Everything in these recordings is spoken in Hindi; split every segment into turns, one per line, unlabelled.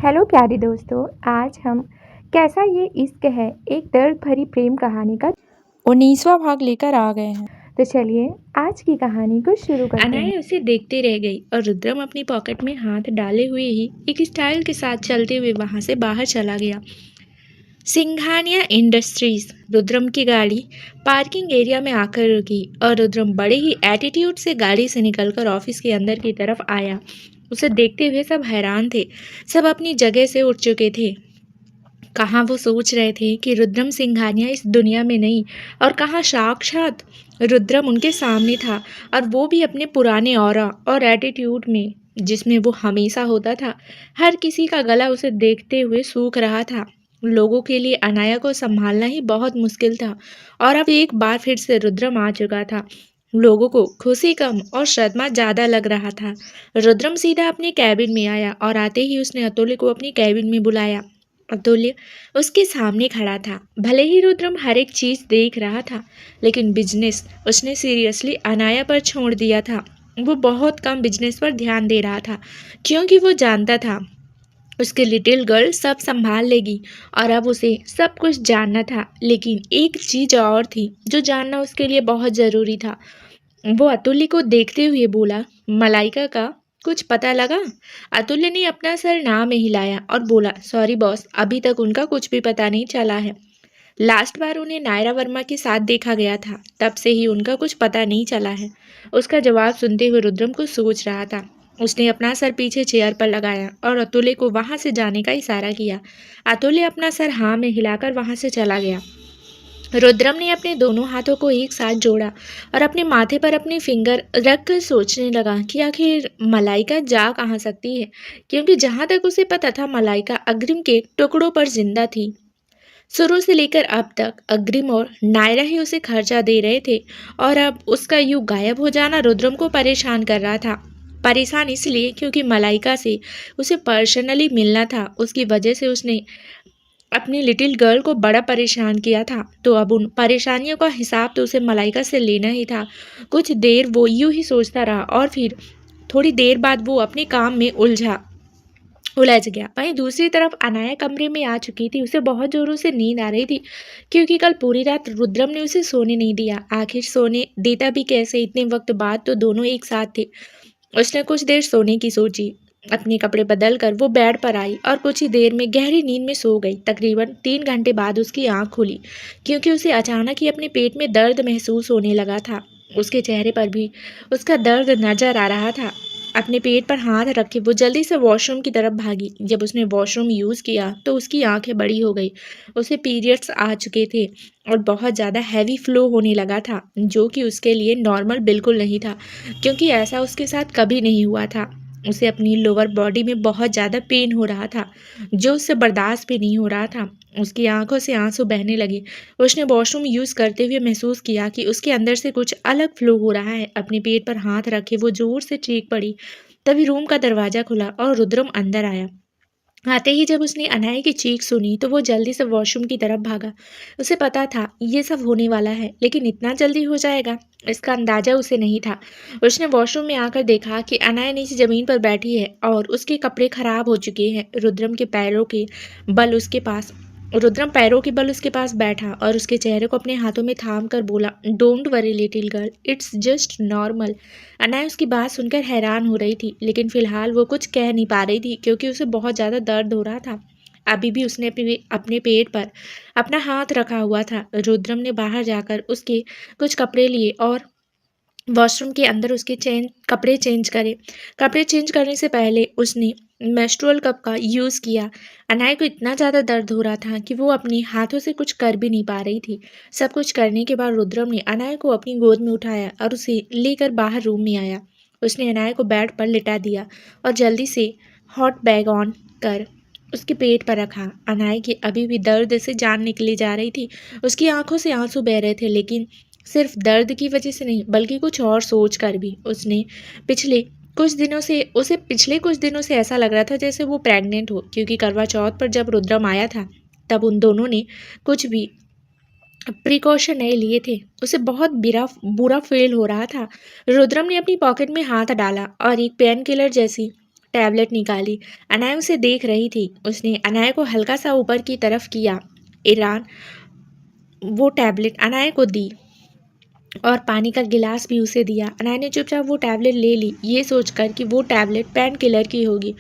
हेलो प्यारे दोस्तों, आज हम कैसा ये इश्क है एक दर्द भरी प्रेम कहानी का
19वां भाग लेकर आ गए हैं।
तो चलिए आज की कहानी को शुरू करते हैं।
अनाया उसे देखते रह गई और रुद्रम अपनी पॉकेट में हाथ डाले हुए ही एक स्टाइल के साथ चलते हुए वहां से बाहर चला गया। सिंघानिया इंडस्ट्रीज। रुद्रम की गाड़ी पार्किंग एरिया में आकर रुकी और रुद्रम बड़े ही एटीट्यूड से गाड़ी से निकलकर ऑफिस के अंदर की तरफ आया। उसे देखते हुए सब हैरान थे। सब अपनी जगह से उठ चुके थे। कहाँ वो सोच रहे थे कि रुद्रम सिंघानिया इस दुनिया में नहीं और कहाँ साक्षात रुद्रम उनके सामने था, और वो भी अपने पुराने ऑरा और एटीट्यूड में जिसमें वो हमेशा होता था। हर किसी का गला उसे देखते हुए सूख रहा था। लोगों के लिए अनाया को संभालना ही बहुत मुश्किल था, और अब एक बार फिर से रुद्रम आ चुका था। लोगों को खुशी कम और सदमा ज्यादा लग रहा था। रुद्रम सीधा अपने कैबिन में आया और आते ही उसने अतुल्य को अपनी कैबिन में बुलाया। अतुल्य उसके सामने खड़ा था। भले ही रुद्रम हर एक चीज देख रहा था, लेकिन बिजनेस उसने सीरियसली अनाया पर छोड़ दिया था। वो बहुत कम बिजनेस पर ध्यान दे रहा था, क्योंकि वो जानता था उसकी लिटिल गर्ल सब संभाल लेगी, और अब उसे सब कुछ जानना था। लेकिन एक चीज और थी जो जानना उसके लिए बहुत जरूरी था। वो अतुल्य को देखते हुए बोला, मलाइका का कुछ पता लगा? अतुल्य ने अपना सर ना में हिलाया और बोला, सॉरी बॉस, अभी तक उनका कुछ भी पता नहीं चला है। लास्ट बार उन्हें नायरा वर्मा के साथ देखा गया था, तब से ही उनका कुछ पता नहीं चला है। उसका जवाब सुनते हुए रुद्रम को सोच रहा था। उसने अपना सर पीछे चेयर पर लगाया और अतुल्य को वहां से जाने का इशारा किया। अतुल्य अपना सर हाँ में हिलाकर वहां से चला गया। रुद्रम ने अपने दोनों हाथों को एक साथ जोड़ा और अपने माथे पर अपनी फिंगर रखकर सोचने लगा कि आखिर मलाइका जा कहाँ सकती है, क्योंकि जहां तक उसे पता था मलाइका अग्रिम के टुकड़ों पर जिंदा थी। शुरू से लेकर अब तक अग्रिम और नायरा ही उसे खर्चा दे रहे थे, और अब उसका यूं गायब हो जाना रुद्रम को परेशान कर रहा था। परेशान इसलिए क्योंकि मलाइका से उसे पर्सनली मिलना था। उसकी वजह से उसने अपनी लिटिल गर्ल को बड़ा परेशान किया था, तो अब उन परेशानियों का हिसाब तो उसे मलाइका से लेना ही था। कुछ देर वो यूं ही सोचता रहा और फिर थोड़ी देर बाद वो अपने काम में उलझ गया। वहीं दूसरी तरफ अनाया कमरे में आ चुकी थी। उसे बहुत जोरों से नींद आ रही थी, क्योंकि कल पूरी रात रुद्रम ने उसे सोने नहीं दिया। आखिर सोने देता भी कैसे, इतने वक्त बाद तो दोनों एक साथ थे। उसने कुछ देर सोने की सोची। अपने कपड़े बदल कर वो बेड पर आई और कुछ ही देर में गहरी नींद में सो गई। तकरीबन 3 घंटे बाद उसकी आंख खुली, क्योंकि उसे अचानक ही अपने पेट में दर्द महसूस होने लगा था। उसके चेहरे पर भी उसका दर्द नजर आ रहा था। अपने पेट पर हाथ रखे वो जल्दी से वॉशरूम की तरफ भागी। जब उसने वॉशरूम यूज किया तो उसकी आंखें बड़ी हो गई। उसे पीरियड्स आ चुके थे और बहुत ज़्यादा हैवी फ्लो होने लगा था, जो कि उसके लिए नॉर्मल बिल्कुल नहीं था, क्योंकि ऐसा उसके साथ कभी नहीं हुआ था। उसे अपनी लोअर बॉडी में बहुत ज़्यादा पेन हो रहा था, जो उससे बर्दाश्त भी नहीं हो रहा था। उसकी आंखों से आंसू बहने लगे। उसने वॉशरूम यूज़ करते हुए महसूस किया कि उसके अंदर से कुछ अलग फ्लो हो रहा है। अपने पेट पर हाथ रखे वो जोर से चीख पड़ी। तभी रूम का दरवाज़ा खुला और रुद्रम अंदर आया। आते ही जब उसने अनाया की चीख सुनी तो वो जल्दी से वॉशरूम की तरफ भागा। उसे पता था ये सब होने वाला है, लेकिन इतना जल्दी हो जाएगा इसका अंदाजा उसे नहीं था। उसने वॉशरूम में आकर देखा कि अनाया नीचे जमीन पर बैठी है और उसके कपड़े खराब हो चुके हैं। रुद्रम पैरों के बल उसके पास बैठा और उसके चेहरे को अपने हाथों में थाम कर बोला, don't worry little girl, it's just normal. Anaya उसकी बात सुनकर हैरान हो रही थी, लेकिन फिलहाल वो कुछ कह नहीं पा रही थी, क्योंकि उसे बहुत ज़्यादा दर्द हो रहा था। अभी भी उसने अपने पेट पर अपना हाथ रखा हुआ था। रुद्रम ने बाहर जाकर उसके कुछ कपड़े लिए और वॉशरूम के अंदर उसके कपड़े चेंज करे। कपड़े चेंज करने से पहले उसने मेंस्ट्रुअल कप का यूज़ किया। अनाया को इतना ज़्यादा दर्द हो रहा था कि वो अपने हाथों से कुछ कर भी नहीं पा रही थी। सब कुछ करने के बाद रुद्रम ने अनाया को अपनी गोद में उठाया और उसे लेकर बाहर रूम में आया। उसने अनाया को बेड पर लिटा दिया और जल्दी से हॉट बैग ऑन कर उसके पेट पर रखा। अनाया की अभी भी दर्द से जान निकली जा रही थी। उसकी आंखों से आंसू बह रहे थे, लेकिन सिर्फ दर्द की वजह से नहीं, बल्कि कुछ और सोच कर भी। पिछले कुछ दिनों से ऐसा लग रहा था जैसे वो प्रेग्नेंट हो, क्योंकि करवा चौथ पर जब रुद्रम आया था तब उन दोनों ने कुछ भी प्रिकॉशन नहीं लिए थे। उसे बहुत बुरा फील हो रहा था। रुद्रम ने अपनी पॉकेट में हाथ डाला और एक पेन किलर जैसी टैबलेट निकाली। अनाया उसे देख रही थी। उसने अनाया को हल्का सा ऊपर की तरफ किया। ईरान वो टैबलेट अनाया को दी और पानी का गिलास भी उसे दिया। अनाया ने चुपचाप वो टैबलेट ले ली, ये सोचकर कि वो टैबलेट पेन किलर की होगी।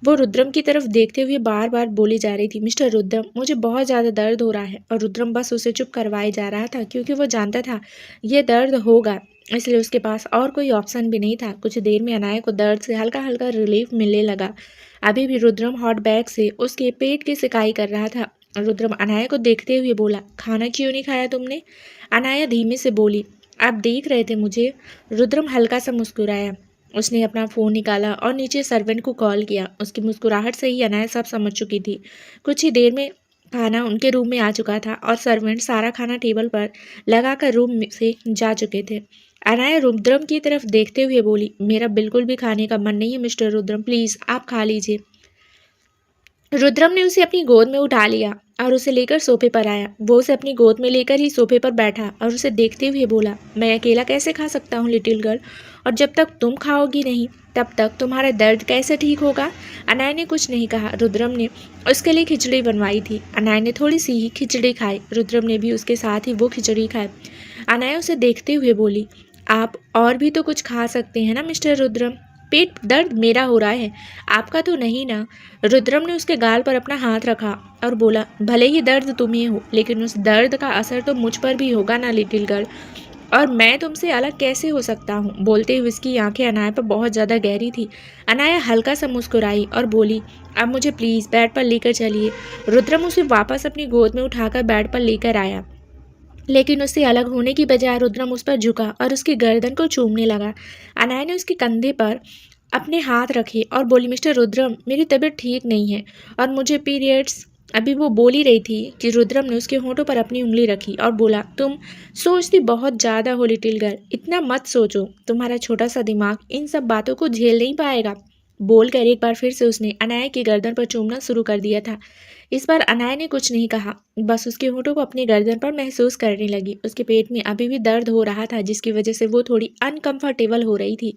वो रुद्रम की तरफ देखते हुए बार बार बोली जा रही थी, मिस्टर रुद्रम, मुझे बहुत ज़्यादा दर्द हो रहा है। और रुद्रम बस उसे चुप करवाए जा रहा था, क्योंकि वो जानता था ये दर्द होगा, इसलिए उसके पास और कोई ऑप्शन भी नहीं था। कुछ देर में अनाया को दर्द से हल्का हल्का रिलीफ मिलने लगा। अभी भी रुद्रम हॉट बैग से उसके पेट की सिकाई कर रहा था। रुद्रम अनाया को देखते हुए बोला, खाना क्यों नहीं खाया तुमने? अनाया धीमे से बोली, आप देख रहे थे मुझे? रुद्रम हल्का सा मुस्कुराया। उसने अपना फ़ोन निकाला और नीचे सर्वेंट को कॉल किया। उसकी मुस्कुराहट से ही अनाया सब समझ चुकी थी। कुछ ही देर में खाना उनके रूम में आ चुका था और सर्वेंट सारा खाना टेबल पर लगाकर रूम से जा चुके थे। अनाया रुद्रम की तरफ देखते हुए बोली, मेरा बिल्कुल भी खाने का मन नहीं है मिस्टर रुद्रम, प्लीज़ आप खा लीजिए। रुद्रम ने उसे अपनी गोद में उठा लिया और उसे लेकर सोफे पर आया। वो उसे अपनी गोद में लेकर ही सोफे पर बैठा और उसे देखते हुए बोला, मैं अकेला कैसे खा सकता हूँ लिटिल गर्ल, और जब तक तुम खाओगी नहीं तब तक तुम्हारा दर्द कैसे ठीक होगा? अनाया ने कुछ नहीं कहा। रुद्रम ने उसके लिए खिचड़ी बनवाई थी। अनाया ने थोड़ी सी ही खिचड़ी खाई। रुद्रम ने भी उसके साथ ही वो खिचड़ी खाई। अनाया उसे देखते हुए बोली, आप और भी तो कुछ खा सकते हैं ना मिस्टर रुद्रम, पेट दर्द मेरा हो रहा है, आपका तो नहीं ना? रुद्रम ने उसके गाल पर अपना हाथ रखा और बोला, भले ही दर्द तुम्हें हो, लेकिन उस दर्द का असर तो मुझ पर भी होगा ना लिटिल गर्ल, और मैं तुमसे अलग कैसे हो सकता हूँ? बोलते हुए उसकी आंखें अनाया पर बहुत ज़्यादा गहरी थी। अनाया हल्का सा मुस्कुराई और बोली, अब मुझे प्लीज़ बेड पर लेकर चलिए। रुद्रम उसे वापस अपनी गोद में उठाकर बेड पर लेकर आया, लेकिन उससे अलग होने की बजाय रुद्रम उस पर झुका और उसकी गर्दन को चूमने लगा। अनाया ने उसके कंधे पर अपने हाथ रखे और बोली, मिस्टर रुद्रम, मेरी तबीयत ठीक नहीं है और मुझे पीरियड्स। अभी वो बोल ही रही थी कि रुद्रम ने उसके होठों पर अपनी उंगली रखी और बोला, तुम सोचती बहुत ज़्यादा हो लिटिल गर्ल, इतना मत सोचो, तुम्हारा छोटा सा दिमाग इन सब बातों को झेल नहीं पाएगा। बोलकर एक बार फिर से उसने अनाया की गर्दन पर चूमना शुरू कर दिया था। इस बार अनाया ने कुछ नहीं कहा, बस उसके होठों को अपनी गर्दन पर महसूस करने लगी। उसके पेट में अभी भी दर्द हो रहा था, जिसकी वजह से वो थोड़ी अनकंफर्टेबल हो रही थी,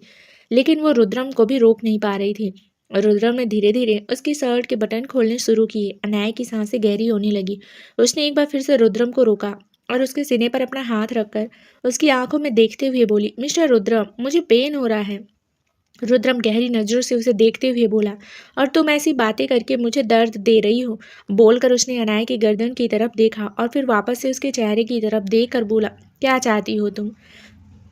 लेकिन वो रुद्रम को भी रोक नहीं पा रही थी। रुद्रम ने धीरे धीरे उसकी शर्ट के बटन खोलने शुरू किए। अनाया की सांसें गहरी होने लगी। उसने एक बार फिर से रुद्रम को रोका और उसके सीने पर अपना हाथ रखकर उसकी आंखों में देखते हुए बोली, मिस्टर रुद्रम, मुझे पेन हो रहा है। रुद्रम गहरी नजरों से उसे देखते हुए बोला, और तुम ऐसी बातें करके मुझे दर्द दे रही हो? बोलकर उसने अनाया की गर्दन की तरफ देखा और फिर वापस से उसके चेहरे की तरफ देखकर बोला, क्या चाहती हो तुम?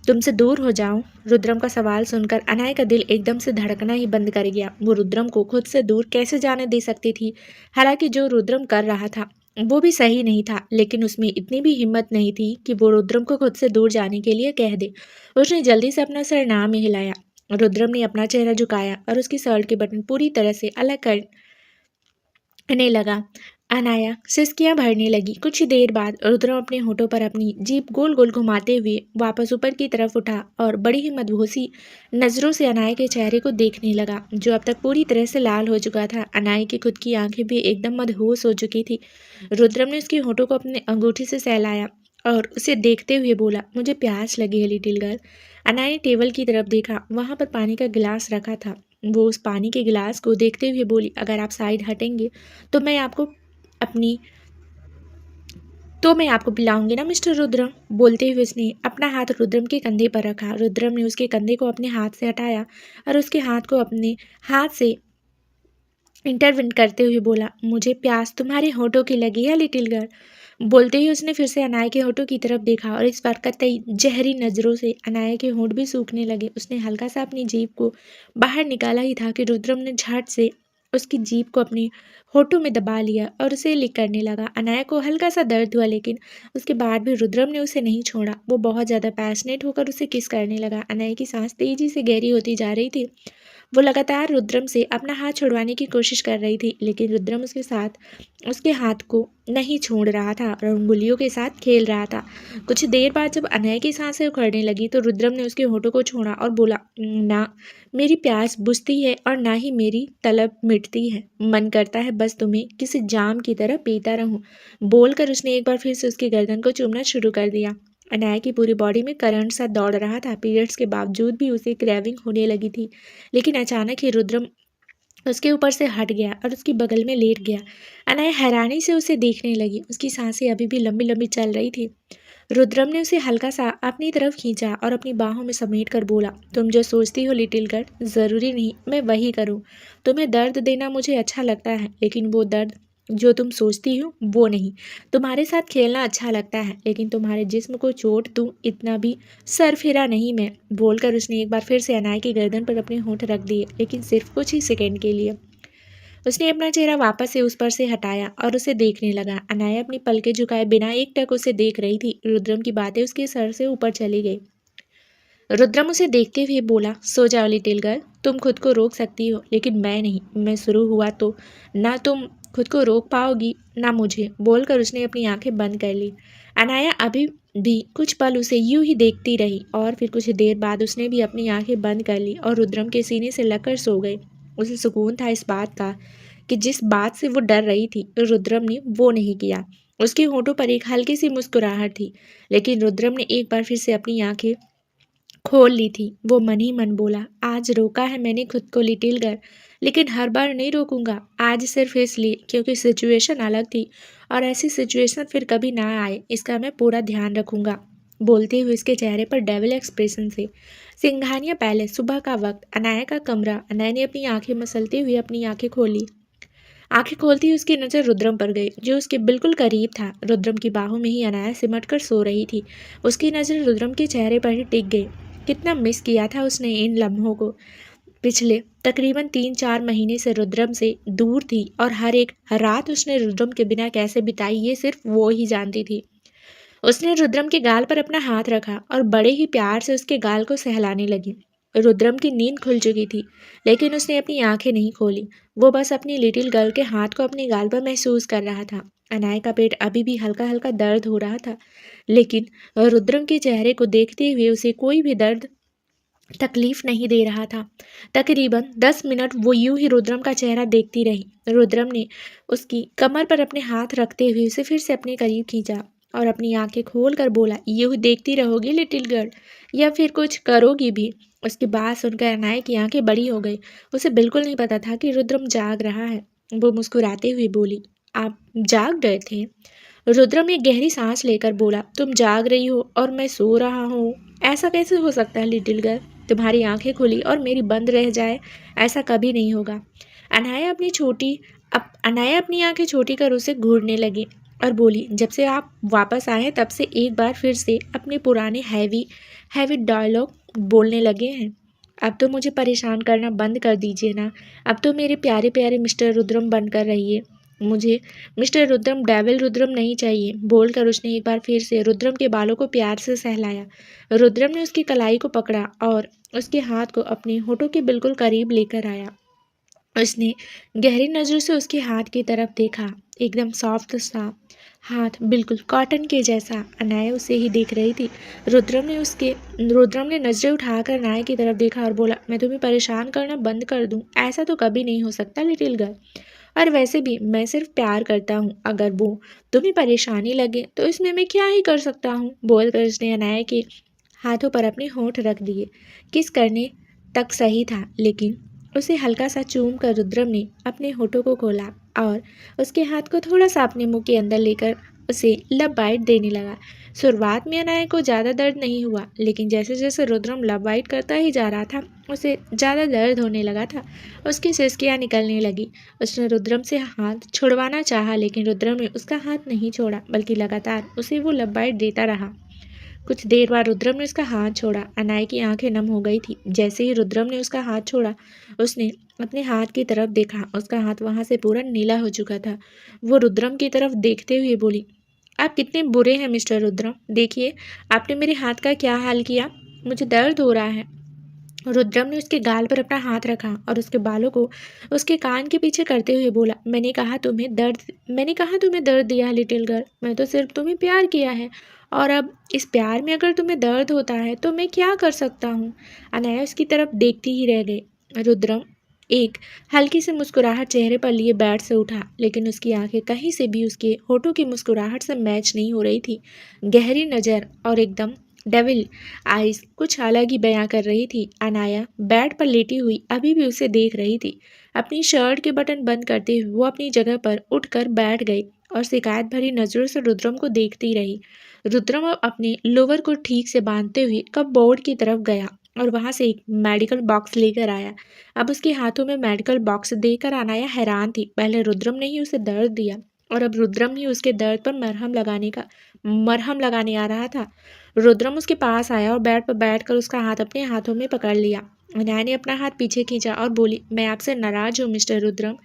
तुमसे दूर हो जाऊं? रुद्रम का सवाल सुनकर अनाया का दिल एकदम से धड़कना ही बंद कर गया। वो रुद्रम को खुद से दूर कैसे जाने दे सकती थी? हालांकि जो रुद्रम कर रहा था वो भी सही नहीं था, लेकिन उसमें इतनी भी हिम्मत नहीं थी कि वो रुद्रम को खुद से दूर जाने के लिए कह दे। उसने जल्दी से अपना सर ना में हिलाया। रुद्रम ने अपना चेहरा झुकाया और उसकी शर्ट के बटन पूरी तरह से अलग करने लगा। अनाया सिसकियां भरने लगी। कुछ ही देर बाद रुद्रम अपने होठों पर अपनी जीभ गोल गोल घुमाते हुए वापस ऊपर की तरफ उठा और बड़ी ही मदहोशी नज़रों से अनाया के चेहरे को देखने लगा, जो अब तक पूरी तरह से लाल हो चुका था। अनाया की खुद की आंखें भी एकदम मदहोश हो चुकी थी। रुद्रम ने उसके होठों को अपने अंगूठी से सहलाया और उसे देखते हुए बोला, मुझे प्यास लगी है लिटिल गर्ल। अनाया ने टेबल की तरफ देखा, वहाँ पर पानी का गिलास रखा था। वो उस पानी के गिलास को देखते हुए बोली, अगर आप साइड हटेंगे तो मैं आपको पिलाऊंगी ना मिस्टर रुद्रम। बोलते हुए उसने अपना हाथ रुद्रम के कंधे पर रखा। रुद्रम ने उसके कंधे को अपने हाथ से हटाया और उसके हाथ को अपने हाथ से इंटरवेंट करते हुए बोला, मुझे प्यास तुम्हारे होठों की लगी है लिटिल गर्ल। बोलते ही उसने फिर से अनाया के होठों की तरफ देखा और इस बार कतई जहरी नज़रों से अनाया के होठ भी सूखने लगे। उसने हल्का सा अपनी जीभ को बाहर निकाला ही था कि रुद्रम ने झट से उसकी जीभ को अपने होठों में दबा लिया और उसे लिक करने लगा। अनाया को हल्का सा दर्द हुआ, लेकिन उसके बाद भी रुद्रम ने उसे नहीं छोड़ा। वो बहुत ज़्यादा पैशनेट होकर उसे किस करने लगा। अनाया की सांस तेजी से गहरी होती जा रही थी। वो लगातार रुद्रम से अपना हाथ छुड़वाने की कोशिश कर रही थी, लेकिन रुद्रम उसके साथ उसके हाथ को नहीं छोड़ रहा था और उंगलियों के साथ खेल रहा था। कुछ देर बाद जब अनाया की सांसें उखड़ने लगी तो रुद्रम ने उसके होठों को छोड़ा और बोला, ना मेरी प्यास बुझती है और ना ही मेरी तलब मिटती है, मन करता है बस तुम्हें किसी जाम की तरह पीता रहूं। बोलकर उसने एक बार फिर से उसकी गर्दन को चूमना शुरू कर दिया। अनाया की पूरी बॉडी में करंट सा दौड़ रहा था। पीरियड्स के बावजूद भी उसे क्रेविंग होने लगी थी, लेकिन अचानक ही रुद्रम उसके ऊपर से हट गया और उसकी बगल में लेट गया। अनाया हैरानी से उसे देखने लगी। उसकी सांसें अभी भी लंबी लंबी चल रही थी। रुद्रम ने उसे हल्का सा अपनी तरफ खींचा और अपनी बाहों में समेट कर बोला, तुम जो सोचती हो लिटिल गर्ल, ज़रूरी नहीं मैं वही करूं। तुम्हें दर्द देना मुझे अच्छा लगता है, लेकिन वो दर्द जो तुम सोचती हो वो नहीं। तुम्हारे साथ खेलना अच्छा लगता है, लेकिन तुम्हारे जिस्म को चोट दूं इतना भी सरफिरा नहीं मैं। बोलकर उसने एक बार फिर से अनाया की गर्दन पर अपने होंठ रख दिए, लेकिन सिर्फ कुछ ही सेकेंड के लिए। उसने अपना चेहरा वापस से उस पर से हटाया और उसे देखने लगा। अनाया अपनी पलकें झुकाए बिना एक टक उसे देख रही थी। रुद्रम की बातें उसके सर से ऊपर चली गई। रुद्रम उसे देखते हुए बोला, सो जाओ लिटिल गर्ल, तुम खुद को रोक सकती हो, लेकिन मैं नहीं। मैं शुरू हुआ तो ना तुम खुद को रोक पाओगी ना मुझे। बोलकर उसने अपनी आंखें बंद कर ली। अनाया अभी भी कुछ पल उसे यूं ही देखती रही और फिर कुछ देर बाद उसने भी अपनी आंखें बंद कर ली और रुद्रम के सीने से लगकर सो गई। उसे सुकून था इस बात का कि जिस बात से वो डर रही थी रुद्रम ने वो नहीं किया। उसके होठों पर एक हल्की सी मुस्कुराहट थी, लेकिन रुद्रम ने एक बार फिर से अपनी आंखें खोल ली थी। वो मन ही मन बोला, आज रोका है मैंने खुद को लिटिल गर्ल, लेकिन हर बार नहीं रोकूंगा। आज सिर्फ इसलिए क्योंकि सिचुएशन अलग थी और ऐसी सिचुएशन फिर कभी ना आए, इसका मैं पूरा ध्यान रखूंगा। बोलते हुए उसके चेहरे पर डेविल एक्सप्रेशन से। सिंघानिया पैलेस, सुबह का वक्त, अनाया का कमरा। अनाया ने अपनी आंखें मसलते हुए अपनी आंखें खोली। आंखें खोलती ही उसकी नज़र रुद्रम पर गई, जो उसके बिल्कुल करीब था। रुद्रम की बाहों में ही अनाया सिमट कर सो रही थी। उसकी नज़र रुद्रम के चेहरे पर ही टिक गई। कितना मिस किया था उसने इन लम्हों को। पिछले तकरीबन 3-4 महीने से रुद्रम से दूर थी और हर एक रात उसने रुद्रम के बिना कैसे बिताई ये सिर्फ वो ही जानती थी। उसने रुद्रम के गाल पर अपना हाथ रखा और बड़े ही प्यार से उसके गाल को सहलाने लगी। रुद्रम की नींद खुल चुकी थी, लेकिन उसने अपनी आंखें नहीं खोली। वो बस अपनी लिटिल गर्ल के हाथ को अपने गाल पर महसूस कर रहा था। अनाया का पेट अभी भी हल्का हल्का दर्द हो रहा था, लेकिन रुद्रम के चेहरे को देखते हुए उसे कोई भी दर्द तकलीफ नहीं दे रहा था। तकरीबन 10 मिनट वो यूं ही रुद्रम का चेहरा देखती रही। रुद्रम ने उसकी कमर पर अपने हाथ रखते हुए उसे फिर से अपने करीब खींचा और अपनी आंखें खोल कर बोला, यूं ही देखती रहोगी लिटिल गर्ल, या फिर कुछ करोगी भी? उसकी बात सुनकर अनाया की आंखें बड़ी हो गई। उसे बिल्कुल नहीं पता था कि रुद्रम जाग रहा है। वो मुस्कुराते हुए बोली, आप जाग गए थे? रुद्रम एक गहरी सांस लेकर बोला, तुम जाग रही हो और मैं सो रहा हूँ, ऐसा कैसे हो सकता है लिटिल गर्ल? तुम्हारी आंखें खुली और मेरी बंद रह जाए, ऐसा कभी नहीं होगा। अनाया अपनी आंखें छोटी कर उसे घूरने लगी और बोली, जब से आप वापस आए तब से एक बार फिर से अपने पुराने हैवी हैवी डायलॉग बोलने लगे हैं। अब तो मुझे परेशान करना बंद कर दीजिए ना। अब तो मेरे प्यारे प्यारे मिस्टर रुद्रम बनकर रहिए। मुझे मिस्टर रुद्रम डेविल रुद्रम नहीं चाहिए। बोलकर उसने एक बार फिर से रुद्रम के बालों को प्यार से सहलाया। रुद्रम ने उसकी कलाई को पकड़ा और उसके हाथ को अपने होठों के बिल्कुल करीब लेकर आया। उसने गहरी नज़रों से उसके हाथ की तरफ देखा। एकदम सॉफ्ट सा हाथ, बिल्कुल कॉटन के जैसा। अनाया उसे ही देख रही थी। रुद्रम ने नजरें उठाकर अनाया की तरफ देखा और बोला, मैं तुम्हें परेशान करना बंद कर दूं, ऐसा तो कभी नहीं हो सकता लिटिल गर्ल। और वैसे भी मैं सिर्फ प्यार करता हूँ। अगर वो तुम्हें परेशानी लगे तो इसमें मैं क्या ही कर सकता हूँ। बोलकर उसने अनाया के हाथों पर अपने होंठ रख दिए। किस करने तक सही था, लेकिन उसे हल्का सा चूम कर रुद्रम ने अपने होठों को खोला और उसके हाथ को थोड़ा सा अपने मुंह के अंदर लेकर उसे लब बाइट देने लगा। शुरुआत में अनाया को ज़्यादा दर्द नहीं हुआ, लेकिन जैसे जैसे रुद्रम लब बाइट करता ही जा रहा था उसे ज़्यादा दर्द होने लगा था। उसकी सिसकियाँ निकलने लगी। उसने रुद्रम से हाथ छुड़वाना चाहा, लेकिन रुद्रम ने उसका हाथ नहीं छोड़ा, बल्कि लगातार उसे वो लब बाइट देता रहा। कुछ देर बाद रुद्रम ने उसका हाथ छोड़ा। अनाया की आंखें नम हो गई थी। जैसे ही रुद्रम ने उसका हाथ छोड़ा, उसने अपने हाथ की तरफ देखा। उसका हाथ वहां से पूरा नीला हो चुका था। वो रुद्रम की तरफ देखते हुए बोली, आप कितने बुरे हैं मिस्टर रुद्रम। देखिए आपने मेरे हाथ का क्या हाल किया, मुझे दर्द हो रहा है। रुद्रम ने उसके गाल पर अपना हाथ रखा और उसके बालों को उसके कान के पीछे करते हुए बोला, मैंने कहा तुम्हें दर्द दिया है लिटिल गर्ल। मैं तो सिर्फ तुम्हें प्यार किया है, और अब इस प्यार में अगर तुम्हें दर्द होता है तो मैं क्या कर सकता हूँ। अनाया उसकी तरफ देखती ही रह गई। रुद्रम एक हल्की सी मुस्कुराहट चेहरे पर लिए बेड से उठा, लेकिन उसकी आंखें कहीं से भी उसके होठों की मुस्कुराहट से मैच नहीं हो रही थी। गहरी नज़र और एकदम डेविल आइज कुछ अलग ही बयां कर रही थी। अनाया बेड पर लेटी हुई अभी भी उसे देख रही थी। अपनी शर्ट के बटन बंद करते हुए वो अपनी जगह पर उठकर बैठ गई और शिकायत भरी नजरों से रुद्रम को देखती रही। रुद्रम अपने लोवर को ठीक से बांधते हुए कपबोर्ड की तरफ गया और वहां से एक मेडिकल बॉक्स लेकर आया। अब उसके हाथों में मेडिकल बॉक्स देखकर अनाया हैरान थी। पहले रुद्रम ने ही उसे दर्द दिया और अब रुद्रम ही उसके दर्द पर मरहम लगाने आ रहा था। रुद्रम उसके पास आया और बेड पर बैठकर उसका हाथ अपने हाथों में पकड़ लिया। अनाया ने अपना हाथ पीछे खींचा और बोली, मैं आपसे नाराज हूँ मिस्टर रुद्रम।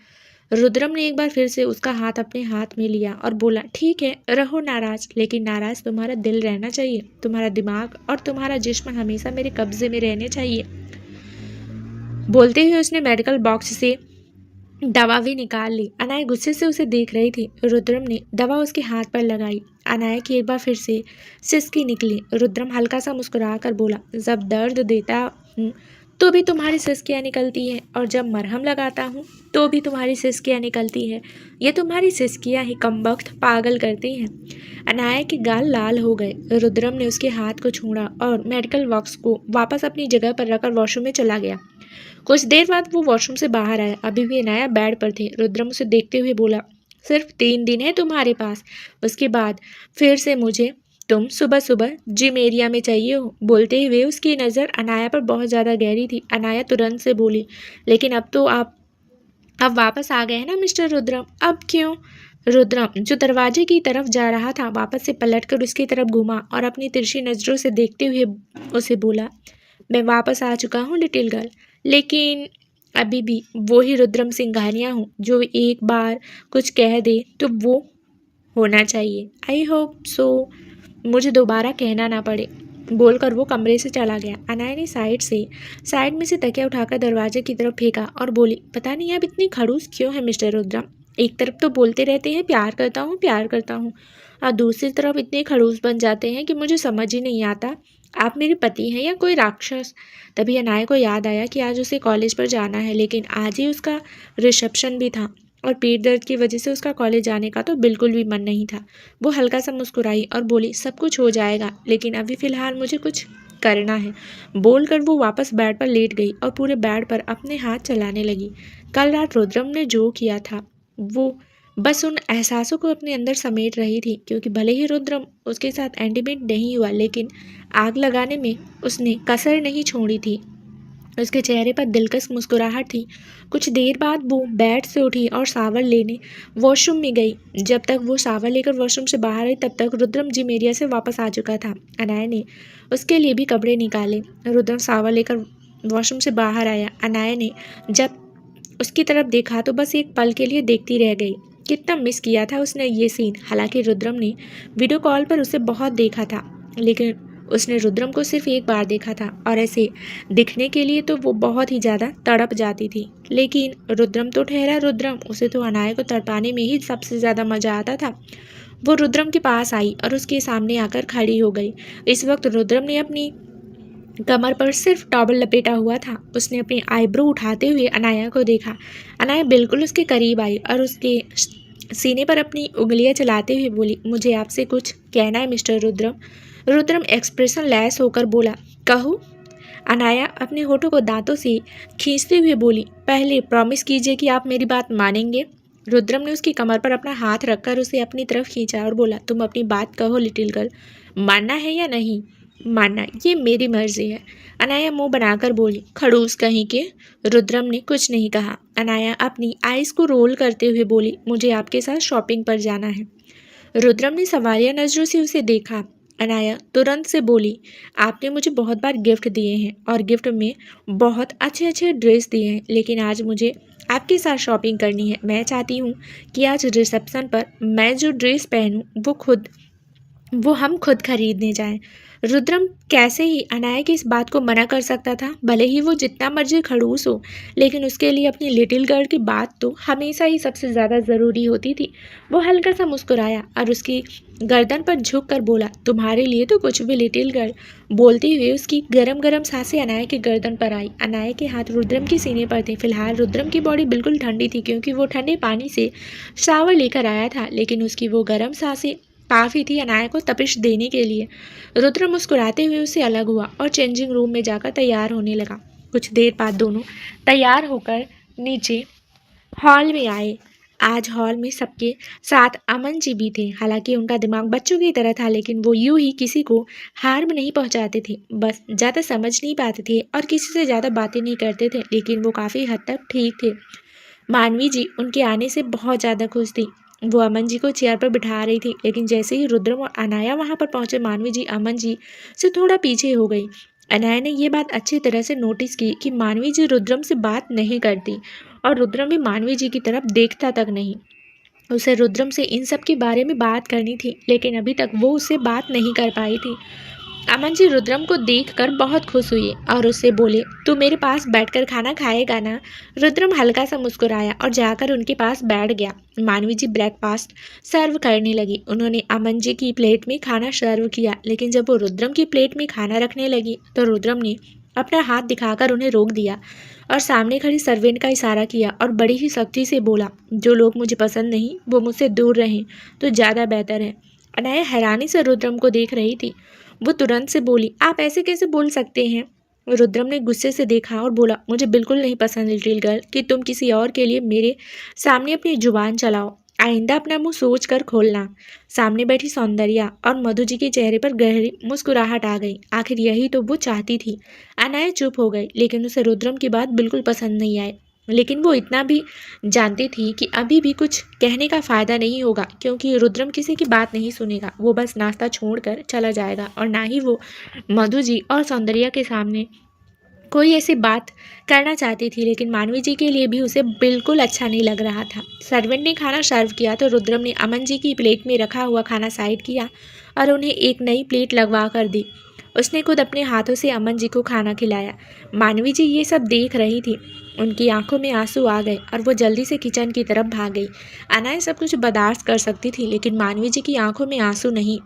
रुद्रम ने एक बार फिर से उसका हाथ अपने हाथ में लिया और बोला, ठीक है रहो नाराज, लेकिन नाराज तुम्हारा दिल रहना चाहिए। तुम्हारा दिमाग और तुम्हारा जिस्म हमेशा मेरे कब्जे में रहने चाहिए। बोलते हुए उसने मेडिकल बॉक्स से दवा भी निकाल ली। अनाया गुस्से से उसे देख रही थी। रुद्रम ने दवा उसके हाथ पर लगाई। अनाया की एक बार फिर से सिसकी निकली। रुद्रम हल्का सा मुस्कुरा कर बोला, जब दर्द देता हूँ तो भी तुम्हारी सिसकियाँ निकलती हैं और जब मरहम लगाता हूँ तो भी तुम्हारी सिसकियाँ निकलती हैं। ये तुम्हारी सिसकियाँ ही कमबख्त पागल करती हैं। अनाया के गाल लाल हो गए। रुद्रम ने उसके हाथ को छोड़ा और मेडिकल बॉक्स को वापस अपनी जगह पर रखकर वॉशरूम में चला गया। कुछ देर बाद वो वॉशरूम से बाहर आया। अभी भी अनाया बेड पर थे। रुद्रम उसे देखते हुए बोला, सिर्फ 3 दिन है तुम्हारे पास, उसके बाद फिर से मुझे तुम सुबह सुबह जिम एरिया में चाहिए हो। बोलते हुए उसकी नज़र अनाया पर बहुत ज़्यादा गहरी थी। अनाया तुरंत से बोली, लेकिन अब तो आप अब वापस आ गए हैं ना मिस्टर रुद्रम। अब क्यों? रुद्रम जो दरवाजे की तरफ जा रहा था वापस से पलटकर उसकी तरफ घूमा और अपनी तिरछी नज़रों से देखते हुए उसे बोला, मैं वापस आ चुका हूँ लिटिल गर्ल, लेकिन अभी भी वो ही रुद्रम सिंघानिया हूँ जो एक बार कुछ कह दे तो वो होना चाहिए। आई होप सो मुझे दोबारा कहना ना पड़े। बोलकर वो कमरे से चला गया। अनाया ने साइड में से तकिया उठाकर दरवाजे की तरफ फेंका और बोली, पता नहीं आप इतनी खड़ूस क्यों है मिस्टर रुद्रम। एक तरफ तो बोलते रहते हैं प्यार करता हूँ और दूसरी तरफ इतने खड़ूस बन जाते हैं कि मुझे समझ ही नहीं आता आप मेरे पति हैं या कोई राक्षस। तभी अनाया को याद आया कि आज उसे कॉलेज पर जाना है, लेकिन आज ही उसका रिसेप्शन भी था और पेट दर्द की वजह से उसका कॉलेज जाने का तो बिल्कुल भी मन नहीं था। वो हल्का सा मुस्कुराई और बोली, सब कुछ हो जाएगा, लेकिन अभी फ़िलहाल मुझे कुछ करना है। बोलकर वो वापस बेड पर लेट गई और पूरे बेड पर अपने हाथ चलाने लगी। कल रात रुद्रम ने जो किया था वो बस उन एहसासों को अपने अंदर समेट रही थी, क्योंकि भले ही रुद्रम उसके साथ इंटीमेट नहीं हुआ, लेकिन आग लगाने में उसने कसर नहीं छोड़ी थी। उसके चेहरे पर दिलकश मुस्कुराहट थी। कुछ देर बाद वो बेड से उठी और शावर लेने वॉशरूम में गई। जब तक वो शावर लेकर वॉशरूम से बाहर आई तब तक रुद्रम जिम एरिया से वापस आ चुका था। अनाया ने उसके लिए भी कपड़े निकाले। रुद्रम शावर लेकर वॉशरूम से बाहर आया। अनाया ने जब उसकी तरफ देखा तो बस एक पल के लिए देखती रह गई। कितना मिस किया था उसने ये सीन। हालांकि रुद्रम ने वीडियो कॉल पर उसे बहुत देखा था, लेकिन उसने रुद्रम को सिर्फ एक बार देखा था और ऐसे दिखने के लिए तो वो बहुत ही ज़्यादा तड़प जाती थी। लेकिन रुद्रम तो ठहरा रुद्रम, उसे तो अनाया को तड़पाने में ही सबसे ज़्यादा मज़ा आता था। वो रुद्रम के पास आई और उसके सामने आकर खड़ी हो गई। इस वक्त रुद्रम ने अपनी कमर पर सिर्फ टॉवल लपेटा हुआ था। उसने अपनी आईब्रो उठाते हुए अनाया को देखा। अनाया बिल्कुल उसके करीब आई और उसके सीने पर अपनी उंगलियां चलाते हुए बोली, मुझे आपसे कुछ कहना है mister Rudram. Rudram expression less होकर बोला, कहो। अनाया अपने होठों को दांतों से खींचते हुए बोली, पहले प्रॉमिस कीजिए कि आप मेरी बात मानेंगे। रुद्रम ने उसकी कमर पर अपना हाथ रखकर उसे अपनी तरफ खींचा और बोला, तुम अपनी बात कहो लिटिल गर्ल, मानना है या नहीं मानना ये मेरी मर्जी है। अनाया मुंह बनाकर बोली, खड़ूस कहीं के। रुद्रम ने कुछ नहीं कहा। अनाया अपनी आइज़ को रोल करते हुए बोली, मुझे आपके साथ शॉपिंग पर जाना है। रुद्रम ने सवालिया नज़रों से उसे देखा। अनाया तुरंत से बोली, आपने मुझे बहुत बार गिफ्ट दिए हैं और गिफ्ट में बहुत अच्छे अच्छे ड्रेस दिए हैं, लेकिन आज मुझे आपके साथ शॉपिंग करनी है। मैं चाहती हूँ कि आज रिसेप्शन पर मैं जो ड्रेस पहनूँ वो हम खुद खरीदने जाएं। रुद्रम कैसे ही अनाया की इस बात को मना कर सकता था। भले ही वो जितना मर्जी खड़ूस हो, लेकिन उसके लिए अपनी लिटिल गर्ल की बात तो हमेशा ही सबसे ज़्यादा ज़रूरी होती थी। वो हल्का सा मुस्कुराया और उसकी गर्दन पर झुक कर बोला, तुम्हारे लिए तो कुछ भी लिटिल गर्ल। बोलते हुए उसकी गरम गरम सांसें अनाया की गर्दन पर आई। अनाया के हाथ रुद्रम के सीने पर थे। फिलहाल रुद्रम की बॉडी बिल्कुल ठंडी थी, क्योंकि वो ठंडे पानी से शावर लेकर आया था, लेकिन उसकी वो गर्म सांसें काफ़ी थी अनाया को तपिश देने के लिए। रुद्र मुस्कुराते हुए उससे अलग हुआ और चेंजिंग रूम में जाकर तैयार होने लगा। कुछ देर बाद दोनों तैयार होकर नीचे हॉल में आए। आज हॉल में सबके साथ अमन जी भी थे। हालांकि उनका दिमाग बच्चों की तरह था, लेकिन वो यूं ही किसी को हार्म नहीं पहुंचाते थे, बस ज़्यादा समझ नहीं पाते थे और किसी से ज़्यादा बातें नहीं करते थे, लेकिन वो काफ़ी हद तक ठीक थे। मानवी जी उनके आने से बहुत ज़्यादा खुश थी। वो अमन जी को चेयर पर बिठा रही थी, लेकिन जैसे ही रुद्रम और अनाया वहाँ पर पहुँचे, मानवी जी अमन जी से थोड़ा पीछे हो गई। अनाया ने ये बात अच्छी तरह से नोटिस की कि मानवी जी रुद्रम से बात नहीं करती और रुद्रम भी मानवी जी की तरफ देखता तक नहीं। उसे रुद्रम से इन सब के बारे में बात करनी थी, लेकिन अभी तक वो उससे बात नहीं कर पाई थी। अमन जी रुद्रम को देखकर बहुत खुश हुए और उससे बोले, तू मेरे पास बैठकर खाना खाएगा ना? रुद्रम हल्का सा मुस्कुराया और जाकर उनके पास बैठ गया। मानवी जी ब्रेकफास्ट सर्व करने लगी। उन्होंने अमन जी की प्लेट में खाना सर्व किया, लेकिन जब वो रुद्रम की प्लेट में खाना रखने लगी तो रुद्रम ने अपना हाथ दिखाकर उन्हें रोक दिया और सामने खड़ी सर्वेंट का इशारा किया और बड़ी ही सख्ती से बोला, जो लोग मुझे पसंद नहीं वो मुझसे दूर रहें तो ज़्यादा बेहतर है। अनाया हैरानी से रुद्रम को देख रही थी। वो तुरंत से बोली, आप ऐसे कैसे बोल सकते हैं? रुद्रम ने गुस्से से देखा और बोला, मुझे बिल्कुल नहीं पसंद लिटिल गर्ल कि तुम किसी और के लिए मेरे सामने अपनी जुबान चलाओ। आइंदा अपना मुंह सोच कर खोलना। सामने बैठी सौंदर्या और मधु जी के चेहरे पर गहरी मुस्कुराहट आ गई। आखिर यही तो वो चाहती थी। अनाया चुप हो गई, लेकिन उसे रुद्रम की बात बिल्कुल पसंद नहीं आई। लेकिन वो इतना भी जानती थी कि अभी भी कुछ कहने का फ़ायदा नहीं होगा, क्योंकि रुद्रम किसी की बात नहीं सुनेगा। वो बस नाश्ता छोड़कर चला जाएगा और ना ही वो मधु जी और सौंदर्या के सामने कोई ऐसी बात करना चाहती थी। लेकिन मानवी जी के लिए भी उसे बिल्कुल अच्छा नहीं लग रहा था। सर्वेंट ने खाना सर्व किया तो रुद्रम ने अमन जी की प्लेट में रखा हुआ खाना साइड किया और उन्हें एक नई प्लेट लगवा कर दी। उसने खुद अपने हाथों से अमन जी को खाना खिलाया। मानवी जी ये सब देख रही थी। उनकी आंखों में आंसू आ गए और वो जल्दी से किचन की तरफ भाग गई। अनाया सब कुछ बर्दाश्त कर सकती थी, लेकिन मानवी जी की आंखों में आंसू नहीं,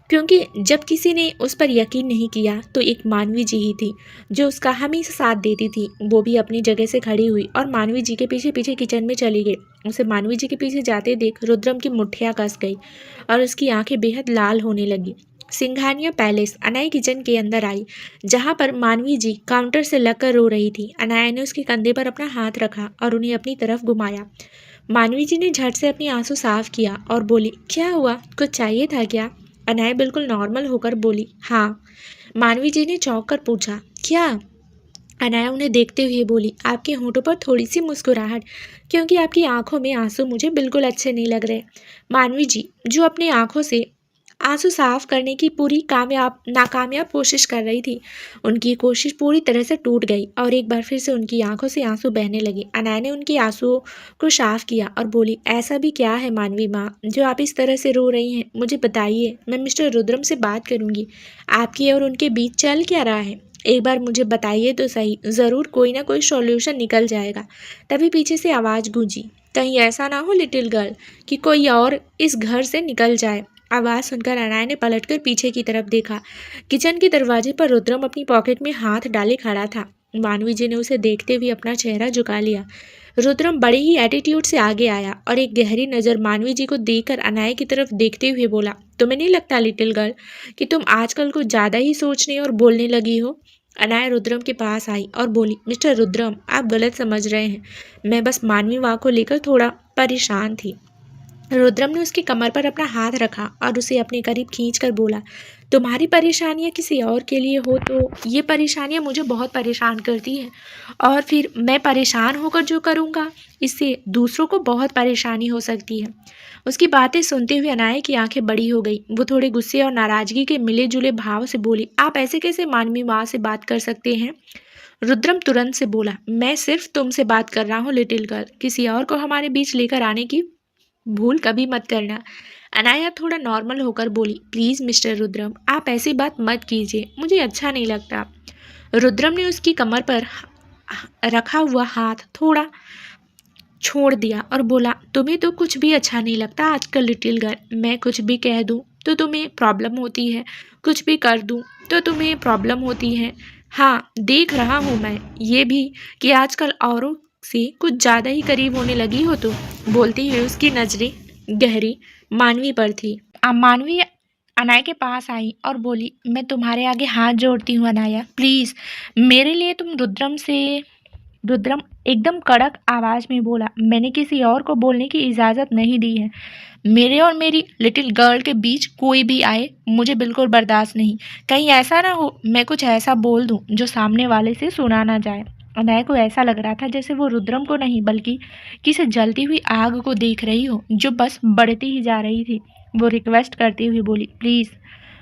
क्योंकि जब किसी ने उस पर यकीन नहीं किया तो एक मानवी जी ही थी जो उसका हमेशा साथ देती थी। वो भी अपनी जगह से खड़ी हुई और मानवी जी के पीछे पीछे किचन में चली गई। उसे मानवी जी के पीछे जाते देख रुद्रम की मुठ्ठियाँ कस गई और उसकी आंखें बेहद लाल होने लगी। सिंघानिया पैलेस। अनाया किचन के अंदर आई, जहाँ पर मानवी जी काउंटर से लगकर रो रही थी। अनाया ने उसके कंधे पर अपना हाथ रखा और उन्हें अपनी तरफ घुमाया। मानवी जी ने झट से अपनी आंसू साफ किया और बोली, क्या हुआ, कुछ चाहिए था क्या? अनाया बिल्कुल नॉर्मल होकर बोली, हाँ। मानवी जी ने चौंक कर पूछा, क्या? अनाया उन्हें देखते हुए बोली, आपके होंठों पर थोड़ी सी मुस्कुराहट, क्योंकि आपकी आंखों में आंसू मुझे बिल्कुल अच्छे नहीं लग रहे। मानवी जी, जो अपनी आंखों से आंसू साफ करने की पूरी नाकामयाब कोशिश कर रही थी, उनकी कोशिश पूरी तरह से टूट गई और एक बार फिर से उनकी आंखों से आंसू बहने लगे। अनाया ने उनके आंसुओं को साफ किया और बोली, ऐसा भी क्या है मानवी माँ जो आप इस तरह से रो रही हैं? मुझे बताइए, मैं मिस्टर रुद्रम से बात करूँगी। आपकी और उनके बीच चल क्या रहा है? एक बार मुझे बताइए तो सही, ज़रूर कोई ना कोई सॉल्यूशन निकल जाएगा। तभी पीछे से आवाज़ गूंजी, कहीं ऐसा ना हो लिटिल गर्ल कि कोई और इस घर से निकल जाए। आवाज़ सुनकर अनाया ने पलटकर पीछे की तरफ देखा। किचन के दरवाजे पर रुद्रम अपनी पॉकेट में हाथ डाले खड़ा था। मानवी जी ने उसे देखते हुए अपना चेहरा झुका लिया। रुद्रम बड़े ही एटीट्यूड से आगे आया और एक गहरी नज़र मानवी जी को देखकर अनाया की तरफ देखते हुए बोला, तुम्हें नहीं लगता लिटिल गर्ल कि तुम आजकल कुछ ज़्यादा ही सोचने और बोलने लगी हो? अनाया रुद्रम के पास आई और बोली, मिस्टर रुद्रम, आप गलत समझ रहे हैं। मैं बस मानवी माँ को लेकर थोड़ा परेशान थी। रुद्रम ने उसकी कमर पर अपना हाथ रखा और उसे अपने करीब खींचकर बोला, तुम्हारी परेशानियां किसी और के लिए हो तो ये परेशानियां मुझे बहुत परेशान करती हैं, और फिर मैं परेशान होकर जो करूँगा इससे दूसरों को बहुत परेशानी हो सकती है। उसकी बातें सुनते हुए अनाया की आंखें बड़ी हो गई। वो थोड़े गुस्से और नाराजगी के मिले जुले भाव से बोली, आप ऐसे कैसे मानवी माँ से बात कर सकते हैं? रुद्रम तुरंत से बोला, मैं सिर्फ तुमसे बात कर रहा हूँ लिटिल गर्ल, किसी और को हमारे बीच लेकर आने की भूल कभी मत करना। अनाया थोड़ा नॉर्मल होकर बोली, प्लीज़ मिस्टर रुद्रम, आप ऐसी बात मत कीजिए, मुझे अच्छा नहीं लगता। रुद्रम ने उसकी कमर पर रखा हुआ हाथ थोड़ा छोड़ दिया और बोला, तुम्हें तो कुछ भी अच्छा नहीं लगता आजकल लिटिल गर्ल। मैं कुछ भी कह दूँ तो तुम्हें प्रॉब्लम होती है, कुछ भी कर दूँ तो तुम्हें प्रॉब्लम होती है। हाँ, देख रहा हूँ मैं ये भी कि आजकल औरों से कुछ ज़्यादा ही करीब होने लगी हो तुम। बोलती हुए उसकी नज़रें गहरी मानवी पर थी। मानवी अनाया के पास आई और बोली, मैं तुम्हारे आगे हाथ जोड़ती हूँ अनाया, प्लीज़ मेरे लिए तुम रुद्रम एकदम कड़क आवाज में बोला, मैंने किसी और को बोलने की इजाज़त नहीं दी है। मेरे और मेरी लिटिल गर्ल के बीच कोई भी आए मुझे बिल्कुल बर्दाश्त नहीं। कहीं ऐसा ना हो मैं कुछ ऐसा बोल दूं जो सामने वाले से सुना ना जाए। अनाया को ऐसा लग रहा था जैसे वो रुद्रम को नहीं बल्कि किसी जलती हुई आग को देख रही हो जो बस बढ़ती ही जा रही थी। वो रिक्वेस्ट करती हुई बोली, प्लीज़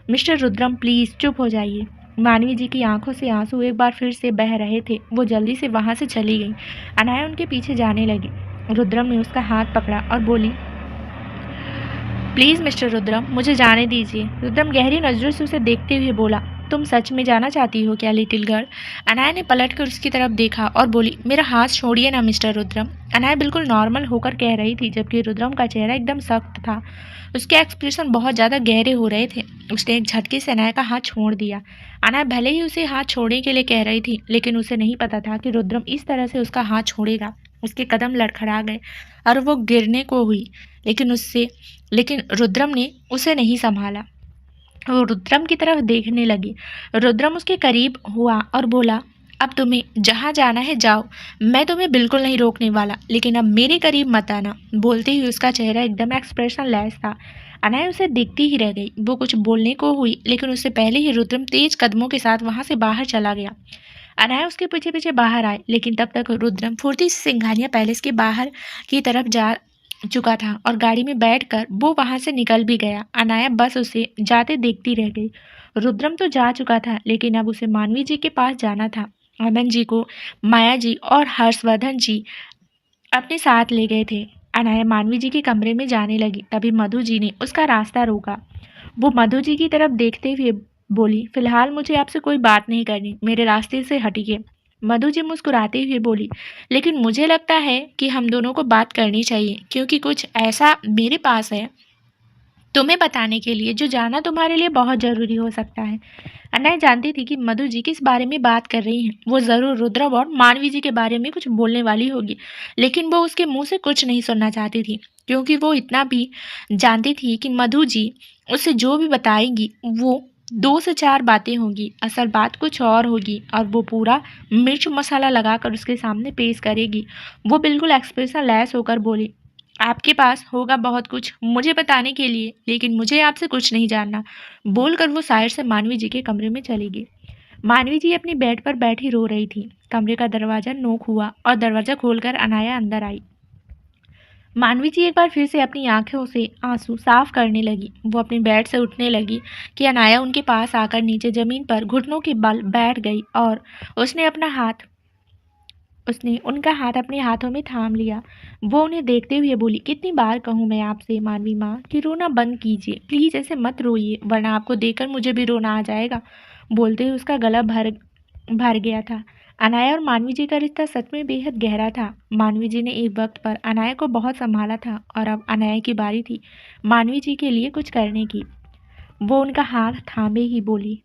मिस्टर रुद्रम, प्लीज़ चुप हो जाइए। मानवी जी की आंखों से आंसू एक बार फिर से बह रहे थे। वो जल्दी से वहाँ से चली गई। अनाया उनके पीछे जाने लगी। रुद्रम ने उसका हाथ पकड़ा और बोली, प्लीज़ मिस्टर रुद्रम, मुझे जाने दीजिए। रुद्रम गहरी नज़रों से उसे देखते हुए बोला, तुम सच में जाना चाहती हो क्या लिटिल गर्ल? अनाया ने पलट कर उसकी तरफ देखा और बोली, मेरा हाथ छोड़िए ना मिस्टर रुद्रम। अनाया बिल्कुल नॉर्मल होकर कह रही थी, जबकि रुद्रम का चेहरा एकदम सख्त था। उसके एक्सप्रेशन बहुत ज़्यादा गहरे हो रहे थे। उसने एक झटके से अनाया का हाथ छोड़ दिया। अनाया भले ही उसे हाथ छोड़ने के लिए कह रही थी, लेकिन उसे नहीं पता था कि रुद्रम इस तरह से उसका हाथ छोड़ेगा। उसके कदम लड़खड़ा गए और वो गिरने को हुई, लेकिन रुद्रम ने उसे नहीं संभाला। वो रुद्रम की तरफ देखने लगी। रुद्रम उसके करीब हुआ और बोला, अब तुम्हें जहाँ जाना है जाओ, मैं तुम्हें बिल्कुल नहीं रोकने वाला, लेकिन अब मेरे करीब मत आना। बोलते ही उसका चेहरा एकदम एक्सप्रेशन लेस था। अनाया उसे देखती ही रह गई। वो कुछ बोलने को हुई, लेकिन उससे पहले ही रुद्रम तेज कदमों के साथ वहाँ से बाहर चला गया। अनाया उसके पीछे पीछे बाहर आए, लेकिन तब तक रुद्रम फुर्ती से सिंघानिया पैलेस के बाहर की तरफ जा चुका था और गाड़ी में बैठकर वो वहां से निकल भी गया। अनाया बस उसे जाते देखती रह गई। रुद्रम तो जा चुका था, लेकिन अब उसे मानवी जी के पास जाना था। अमन जी को माया जी और हर्षवर्धन जी अपने साथ ले गए थे। अनाया मानवी जी के कमरे में जाने लगी, तभी मधु जी ने उसका रास्ता रोका। वो मधु जी की तरफ देखते हुए बोली, फिलहाल मुझे आपसे कोई बात नहीं करनी, मेरे रास्ते से हटिए। मधु जी मुस्कुराते हुए बोली, लेकिन मुझे लगता है कि हम दोनों को बात करनी चाहिए, क्योंकि कुछ ऐसा मेरे पास है तुम्हें बताने के लिए जो जानना तुम्हारे लिए बहुत ज़रूरी हो सकता है। अनाया जानती थी कि मधु जी किस बारे में बात कर रही हैं। वो ज़रूर रुद्रम और मानवी जी के बारे में कुछ बोलने वाली होगी, लेकिन वो उसके मुंह से कुछ नहीं सुनना चाहती थी, क्योंकि वो इतना भी जानती थी कि मधु जी उसे जो भी बताएंगी वो 2 से 4 बातें होंगी, असल बात कुछ और होगी और वो पूरा मिर्च मसाला लगाकर उसके सामने पेश करेगी। वो बिल्कुल एक्सप्रेशन लेस होकर बोली, आपके पास होगा बहुत कुछ मुझे बताने के लिए, लेकिन मुझे आपसे कुछ नहीं जानना। बोलकर वो साइड से मानवी जी के कमरे में चली गई। मानवी जी अपनी बेड पर बैठी रो रही थी। कमरे का दरवाजा नोक हुआ और दरवाजा खोलकर अनाया अंदर आई। मानवी जी एक बार फिर से अपनी आंखों से आंसू साफ करने लगी। वो अपनी बेड से उठने लगी कि अनाया उनके पास आकर नीचे जमीन पर घुटनों के बल बैठ गई और उसने उनका हाथ अपने हाथों में थाम लिया। वो उन्हें देखते हुए बोली, कितनी बार कहूँ मैं आपसे मानवी माँ कि रोना बंद कीजिए, प्लीज़ ऐसे मत रोइए, वरना आपको देखकर मुझे भी रोना आ जाएगा। बोलते हुए उसका गला भर गया था। अनाया और मानवी जी का रिश्ता सच में बेहद गहरा था। मानवी जी ने एक वक्त पर अनाया को बहुत संभाला था और अब अनाया की बारी थी मानवी जी के लिए कुछ करने की। वो उनका हाथ थामे ही बोली,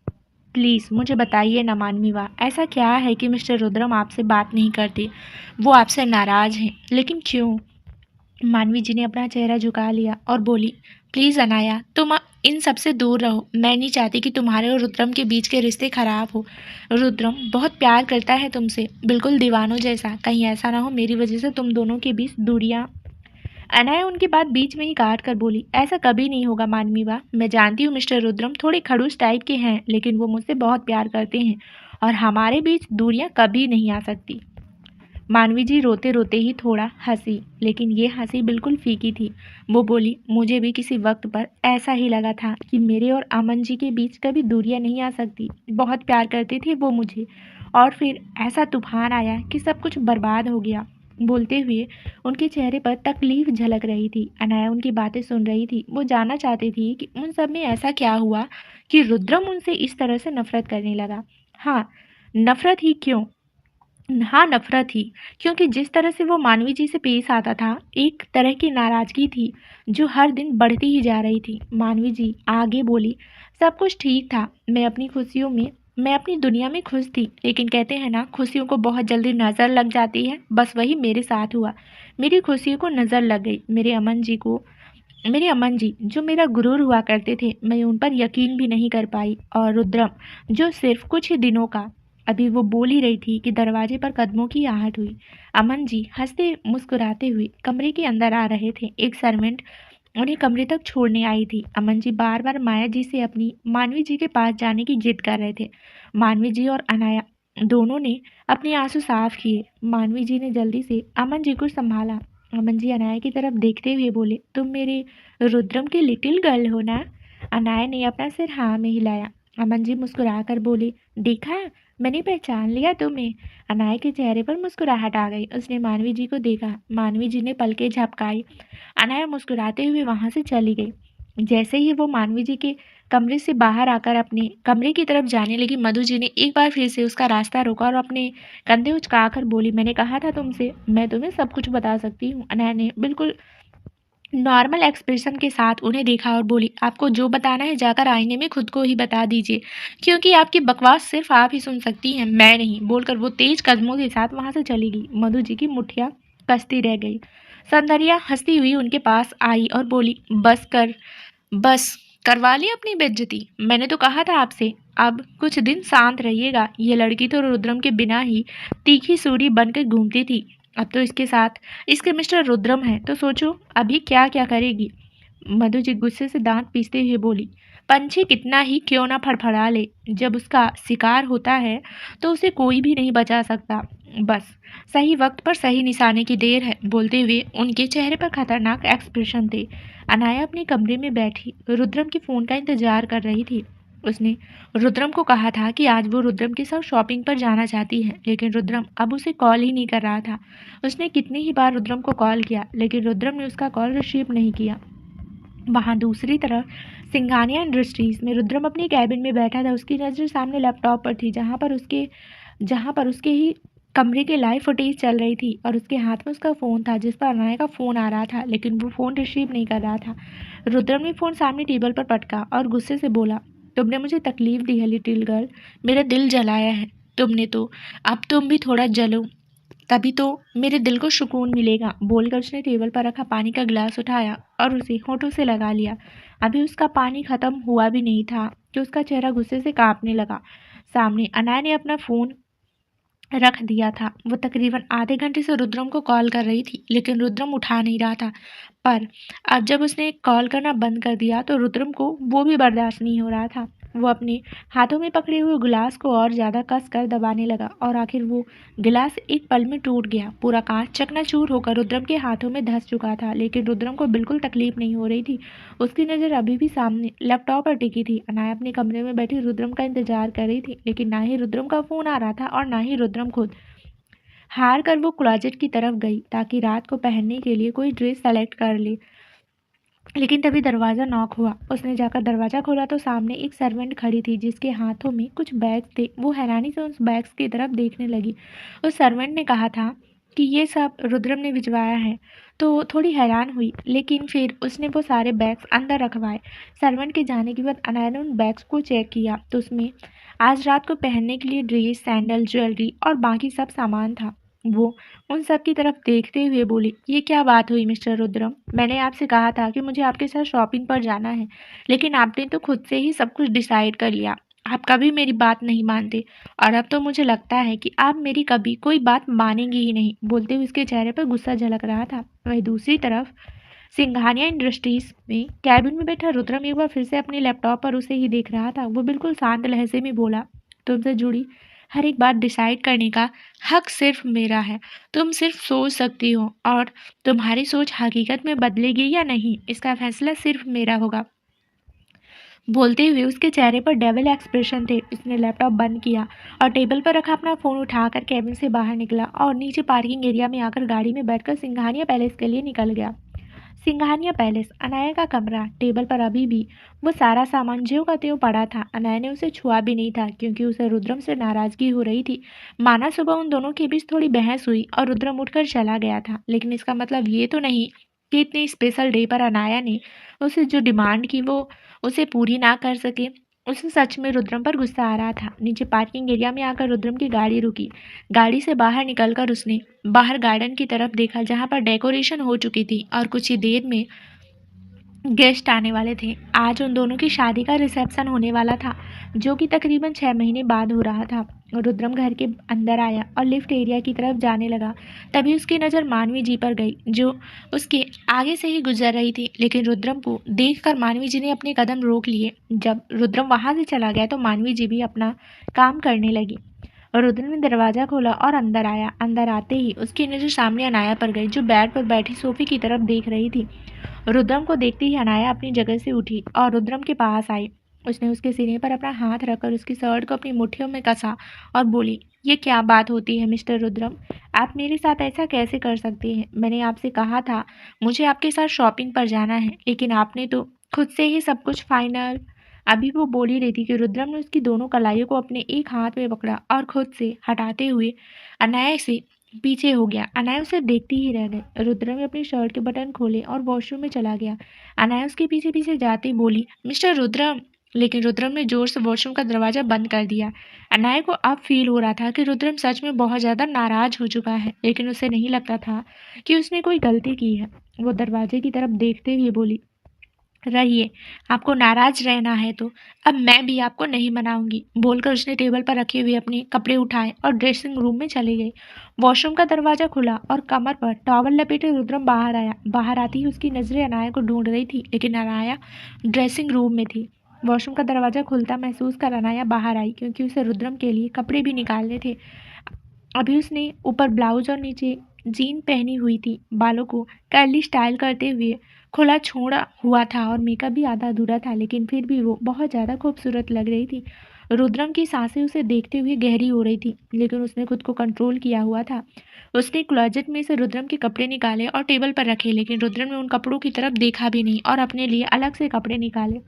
प्लीज़ मुझे बताइए ना मानवीवा, ऐसा क्या है कि मिस्टर रुद्रम आपसे बात नहीं करते? वो आपसे नाराज़ हैं, लेकिन क्यों? मानवी जी ने अपना चेहरा झुका लिया और बोली, प्लीज़ अनाया, तुम इन सब से दूर रहो। मैं नहीं चाहती कि तुम्हारे और रुद्रम के बीच के रिश्ते खराब हो। रुद्रम बहुत प्यार करता है तुमसे, बिल्कुल दीवानों जैसा। कहीं ऐसा ना हो मेरी वजह से तुम दोनों के बीच दूरियां। अनाया उनकी बात बीच में ही काट कर बोली, ऐसा कभी नहीं होगा मानवीवा। मैं जानती हूँ मिस्टर रुद्रम थोड़े खड़ूस टाइप के हैं, लेकिन वो मुझसे बहुत प्यार करते हैं और हमारे बीच दूरियां कभी नहीं आ सकती। मानवी जी रोते रोते ही थोड़ा हंसी, लेकिन ये हंसी बिल्कुल फीकी थी। वो बोली, मुझे भी किसी वक्त पर ऐसा ही लगा था कि मेरे और अमन जी के बीच कभी दूरियां नहीं आ सकती। बहुत प्यार करते थे वो मुझे, और फिर ऐसा तूफान आया कि सब कुछ बर्बाद हो गया। बोलते हुए उनके चेहरे पर तकलीफ झलक रही थी। अनाया उनकी बातें सुन रही थी। वो जानना चाहती थी कि उन सब में ऐसा क्या हुआ कि रुद्रम उनसे इस तरह से नफरत करने लगा। हाँ, नफरत ही क्यों? हाँ, नफरत ही, क्योंकि जिस तरह से वो मानवी जी से पेश आता था, एक तरह की नाराज़गी थी जो हर दिन बढ़ती ही जा रही थी। मानवी जी आगे बोली, सब कुछ ठीक था, मैं अपनी दुनिया में खुश थी, लेकिन कहते हैं ना, खुशियों को बहुत जल्दी नज़र लग जाती है। बस वही मेरे साथ हुआ। मेरी खुशियों को नज़र लग गई। मेरे अमन जी को मेरे अमन जी जो मेरा गुरूर हुआ करते थे, मैं उन पर यकीन भी नहीं कर पाई। और रुद्रम जो सिर्फ कुछ ही दिनों का। अभी वो बोल ही रही थी कि दरवाजे पर कदमों की आहट हुई। अमन जी हंसते मुस्कुराते हुए कमरे के अंदर आ रहे थे। एक सर्वेंट उन्हें कमरे तक छोड़ने आई थी। अमन जी बार बार माया जी से अपनी मानवी जी के पास जाने की जिद कर रहे थे। मानवी जी और अनाया दोनों ने अपने आंसू साफ किए। मानवी जी ने जल्दी से अमन जी को संभाला। अमन जी अनाया की तरफ देखते हुए बोले, तुम मेरे रुद्रम की लिटिल गर्ल हो ना? अनाया ने अपना सिर हाँ में हिलाया। अमन जी मुस्कुराकर बोले, देखा, मैंने पहचान लिया तुम्हें। अनाया के चेहरे पर मुस्कुराहट आ गई। उसने मानवी जी को देखा। मानवी जी ने पलकें झपकाई। अनाया मुस्कुराते हुए वहां से चली गई। जैसे ही वो मानवी जी के कमरे से बाहर आकर अपने कमरे की तरफ जाने लगी, मधु जी ने एक बार फिर से उसका रास्ता रोका और अपने कंधे उचकाकर बोली, मैंने कहा था तुमसे, मैं तुम्हें सब कुछ बता सकती हूँ। अनाया ने बिल्कुल नॉर्मल एक्सप्रेशन के साथ उन्हें देखा और बोली, आपको जो बताना है जाकर आईने में खुद को ही बता दीजिए, क्योंकि आपकी बकवास सिर्फ आप ही सुन सकती हैं, मैं नहीं। बोलकर वो तेज कदमों के साथ वहां से चली गई। मधु जी की मुठ्ठियां कसती रह गई। सौंदर्या हंसती हुई उनके पास आई और बोली, बस करवा ली अपनी बेइज्जती। मैंने तो कहा था आपसे, अब कुछ दिन शांत रहिएगा। ये लड़की तो रुद्रम के बिना ही तीखी सूरी बनकर घूमती थी, अब तो इसके साथ इसके मिस्टर रुद्रम है, तो सोचो अभी क्या क्या करेगी। मधु जी गुस्से से दांत पीसते हुए बोली, पंछी कितना ही क्यों ना फड़फड़ा ले, जब उसका शिकार होता है तो उसे कोई भी नहीं बचा सकता। बस सही वक्त पर सही निशाने की देर है। बोलते हुए उनके चेहरे पर खतरनाक एक्सप्रेशन थे। अनाया अपने कमरे में बैठी रुद्रम के फोन का इंतजार कर रही थी। उसने रुद्रम को कहा था कि आज वो रुद्रम के साथ शॉपिंग पर जाना चाहती है, लेकिन रुद्रम अब उसे कॉल ही नहीं कर रहा था। उसने कितनी ही बार रुद्रम को कॉल किया, लेकिन रुद्रम ने उसका कॉल रिसीव नहीं किया। वहाँ दूसरी तरफ सिंघानिया इंडस्ट्रीज में रुद्रम अपनी कैबिन में बैठा था। उसकी नज़र सामने लैपटॉप पर थी, जहाँ पर उसके ही कमरे के लाइव फुटेज चल रही थी, और उसके हाथ में उसका फ़ोन था जिस पर अनाया का फ़ोन आ रहा था, लेकिन वो फ़ोन रिसीव नहीं कर रहा था। रुद्रम ने फ़ोन सामने टेबल पर पटका और गुस्से से बोला, तुमने मुझे तकलीफ दी है लिटिल गर्ल, मेरा दिल जलाया है तुमने तो, अब तुम भी थोड़ा जलो, तभी तो मेरे दिल को सुकून मिलेगा। बोलकर उसने टेबल पर रखा पानी का गिलास उठाया और उसे होठों से लगा लिया। अभी उसका पानी खत्म हुआ भी नहीं था कि उसका चेहरा गुस्से से कांपने लगा। सामने अनाया ने अपना फ़ोन रख दिया था। वो तकरीबन आधे घंटे से रुद्रम को कॉल कर रही थी, लेकिन रुद्रम उठा नहीं रहा था। पर अब जब उसने कॉल करना बंद कर दिया तो रुद्रम को वो भी बर्दाश्त नहीं हो रहा था। वो अपने हाथों में पकड़े हुए गिलास को और ज़्यादा कस कर दबाने लगा और आखिर वो गिलास एक पल में टूट गया। पूरा कांच चकनाचूर होकर रुद्रम के हाथों में धंस चुका था, लेकिन रुद्रम को बिल्कुल तकलीफ नहीं हो रही थी। उसकी नज़र अभी भी सामने लैपटॉप पर टिकी थी। अनाया अपने कमरे में बैठी रुद्रम का इंतजार कर रही थी, लेकिन ना ही रुद्रम का फ़ोन आ रहा था और ना ही रुद्रम खुद। हार कर वो क्लोजेट की तरफ गई ताकि रात को पहनने के लिए कोई ड्रेस सेलेक्ट कर ले, लेकिन तभी दरवाज़ा नॉक हुआ। उसने जाकर दरवाज़ा खोला तो सामने एक सर्वेंट खड़ी थी जिसके हाथों में कुछ बैग्स थे। वो हैरानी से उस बैग्स की तरफ देखने लगी। उस सर्वेंट ने कहा था कि ये सब रुद्रम ने भिजवाया है, तो थोड़ी हैरान हुई, लेकिन फिर उसने वो सारे बैग्स अंदर रखवाए। सर्वेंट के जाने के बाद अनाया ने उन बैग्स को चेक किया तो उसमें आज रात को पहनने के लिए ड्रेस, सैंडल, ज्वेलरी और बाकी सब सामान था। वो उन सब की तरफ देखते हुए बोली, ये क्या बात हुई मिस्टर रुद्रम? मैंने आपसे कहा था कि मुझे आपके साथ शॉपिंग पर जाना है, लेकिन आपने तो खुद से ही सब कुछ डिसाइड कर लिया। आप कभी मेरी बात नहीं मानते, और अब तो मुझे लगता है कि आप मेरी कभी कोई बात मानेंगे ही नहीं। बोलते हुए उसके चेहरे पर गुस्सा झलक रहा था। वहीं दूसरी तरफ सिंघानिया इंडस्ट्रीज में कैबिन में बैठा रुद्रम एक बार फिर से अपने लैपटॉप पर उसे ही देख रहा था। वो बिल्कुल शांत लहजे में बोला, तुमसे जुड़ी हर एक बात डिसाइड करने का हक सिर्फ मेरा है। तुम सिर्फ सोच सकती हो, और तुम्हारी सोच हकीकत में बदलेगी या नहीं, इसका फैसला सिर्फ मेरा होगा। बोलते हुए उसके चेहरे पर डेविल एक्सप्रेशन थे। उसने लैपटॉप बंद किया और टेबल पर रखा अपना फ़ोन उठाकर कैबिन से बाहर निकला और नीचे पार्किंग एरिया में आकर गाड़ी में बैठकर सिंघानिया पैलेस के लिए निकल गया। सिंघानिया पैलेस, अनाया का कमरा। टेबल पर अभी भी वो सारा सामान ज्यों का त्यों पड़ा था। अनाया ने उसे छुआ भी नहीं था क्योंकि उसे रुद्रम से नाराज़गी हो रही थी। माना सुबह उन दोनों के बीच थोड़ी बहस हुई और रुद्रम उठकर चला गया था, लेकिन इसका मतलब ये तो नहीं कि इतनी स्पेशल डे पर अनाया ने उसे जो डिमांड की वो उसे पूरी ना कर सके। उसे सच में रुद्रम पर गुस्सा आ रहा था। नीचे पार्किंग एरिया में आकर रुद्रम की गाड़ी रुकी। गाड़ी से बाहर निकलकर उसने बाहर गार्डन की तरफ देखा जहाँ पर डेकोरेशन हो चुकी थी, और कुछ ही देर में गेस्ट आने वाले थे। आज उन दोनों की शादी का रिसेप्शन होने वाला था, जो कि तकरीबन 6 महीने बाद हो रहा था। रुद्रम घर के अंदर आया और लिफ्ट एरिया की तरफ जाने लगा। तभी उसकी नज़र मानवी जी पर गई, जो उसके आगे से ही गुजर रही थी। लेकिन रुद्रम को देखकर मानवी जी ने अपने कदम रोक लिए। जब रुद्रम वहाँ से चला गया तो मानवी जी भी अपना काम करने लगी। रुद्रम ने दरवाज़ा खोला और अंदर आया। अंदर आते ही उसकी नज़र सामने अनाया पर गई, जो बेड पर बैठी सोफी की तरफ देख रही थी। रुद्रम को देखते ही अनाया अपनी जगह से उठी और रुद्रम के पास आई। उसने उसके सीने पर अपना हाथ रखकर उसकी शर्ट को अपनी मुट्ठियों में कसा और बोली, ये क्या बात होती है मिस्टर रुद्रम? आप मेरे साथ ऐसा कैसे कर सकते हैं? मैंने आपसे कहा था मुझे आपके साथ शॉपिंग पर जाना है, लेकिन आपने तो खुद से ही सब कुछ फाइनल। अभी वो बोल ही रही थी कि रुद्रम ने उसकी दोनों कलाइयों को अपने एक हाथ में पकड़ा और खुद से हटाते हुए अनाया से पीछे हो गया। अनाया उसे देखती ही रह गई। रुद्रम ने अपनी शर्ट के बटन खोले और वॉशरूम में चला गया। अनाया उसके पीछे पीछे जाती बोली, मिस्टर रुद्रम। लेकिन रुद्रम ने जोर से वॉशरूम का दरवाजा बंद कर दिया। अनाया को अब फील हो रहा था कि रुद्रम सच में बहुत ज़्यादा नाराज हो चुका है, लेकिन उसे नहीं लगता था कि उसने कोई गलती की है। वो दरवाजे की तरफ देखते हुए बोली, रहिए, आपको नाराज रहना है तो अब मैं भी आपको नहीं मनाऊंगी। बोलकर उसने टेबल पर रखे हुए अपने कपड़े उठाए और ड्रेसिंग रूम में चली गई। वॉशरूम का दरवाजा खुला और कमर पर टॉवल लपेटे रुद्रम बाहर आया। बाहर आती ही उसकी नजरें अनाया को ढूंढ रही थी, लेकिन अनाया ड्रेसिंग रूम में थी। वॉशरूम का दरवाजा खुलता महसूस कर अनाया बाहर आई, क्योंकि उसे रुद्रम के लिए कपड़े भी निकालने थे। अभी उसने ऊपर ब्लाउज और नीचे जीन पहनी हुई थी। बालों को कर्ली स्टाइल करते हुए खुला छोड़ा हुआ था और मेकअप भी आधा अधूरा था, लेकिन फिर भी वो बहुत ज़्यादा खूबसूरत लग रही थी। रुद्रम की सांसें उसे देखते हुए गहरी हो रही थी, लेकिन उसने खुद को कंट्रोल किया हुआ था। उसने क्लोजेट में से रुद्रम के कपड़े निकाले और टेबल पर रखे, लेकिन रुद्रम ने उन कपड़ों की तरफ देखा भी नहीं और अपने लिए अलग से कपड़े निकाले।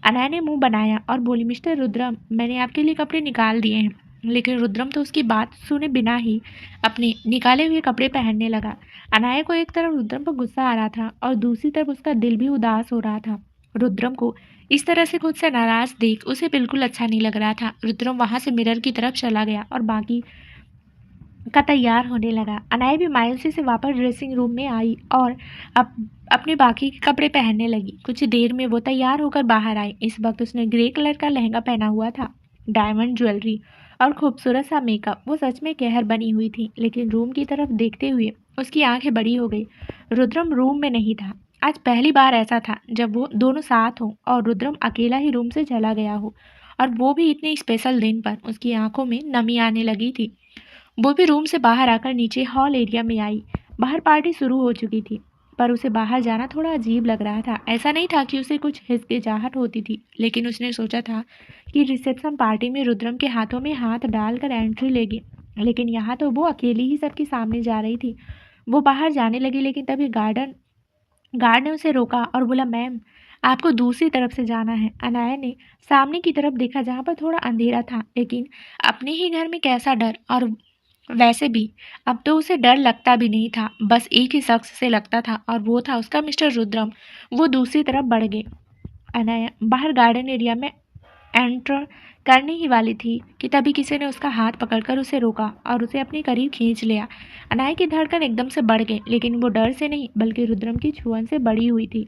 अनाया ने मुंह बनाया और बोली, मिस्टर रुद्रम, मैंने आपके लिए कपड़े निकाल दिए हैं। लेकिन रुद्रम तो उसकी बात सुने बिना ही अपने निकाले हुए कपड़े पहनने लगा। अनाया को एक तरफ रुद्रम पर गुस्सा आ रहा था और दूसरी तरफ उसका दिल भी उदास हो रहा था। रुद्रम को इस तरह से खुद से नाराज देख उसे बिल्कुल अच्छा नहीं लग रहा था। रुद्रम वहां से मिरर की तरफ चला गया और बाकी का तैयार होने लगा। अनाया भी मायूसी से वापस ड्रेसिंग रूम में आई और अब अपने बाकी के कपड़े पहनने लगी। कुछ देर में वो तैयार होकर बाहर आई। इस वक्त उसने ग्रे कलर का लहंगा पहना हुआ था, डायमंड ज्वेलरी और खूबसूरत सा मेकअप। वो सच में कहर बनी हुई थी, लेकिन रूम की तरफ देखते हुए उसकी आंखें बड़ी हो गई। रुद्रम रूम में नहीं था। आज पहली बार ऐसा था जब वो दोनों साथ हों और रुद्रम अकेला ही रूम से चला गया हो, और वो भी इतने स्पेशल दिन पर। उसकी आंखों में नमी आने लगी थी। वो भी रूम से बाहर आकर नीचे हॉल एरिया में आई। बाहर पार्टी शुरू हो चुकी थी, पर उसे बाहर जाना थोड़ा अजीब लग रहा था। ऐसा नहीं था कि उसे कुछ हिचकिचाहट होती थी, लेकिन उसने सोचा था कि रिसेप्शन पार्टी में रुद्रम के हाथों में हाथ डालकर एंट्री लेगी, लेकिन यहाँ तो वो अकेली ही सबके सामने जा रही थी। वो बाहर जाने लगी, लेकिन तभी गार्ड ने उसे रोका और बोला, मैम, आपको दूसरी तरफ से जाना है। अनाया ने सामने की तरफ देखा, जहाँ पर थोड़ा अंधेरा था, लेकिन अपने ही घर में कैसा डर। और वैसे भी अब तो उसे डर लगता भी नहीं था, बस एक ही शख्स से लगता था और वो था उसका मिस्टर रुद्रम। वो दूसरी तरफ बढ़ गए। अनाया बाहर गार्डन एरिया में एंटर करने ही वाली थी कि तभी किसी ने उसका हाथ पकड़कर उसे रोका और उसे अपने करीब खींच लिया। अनाया की धड़कन एकदम से बढ़ गई, लेकिन वो डर से नहीं बल्कि रुद्रम की छुअन से बढ़ी हुई थी।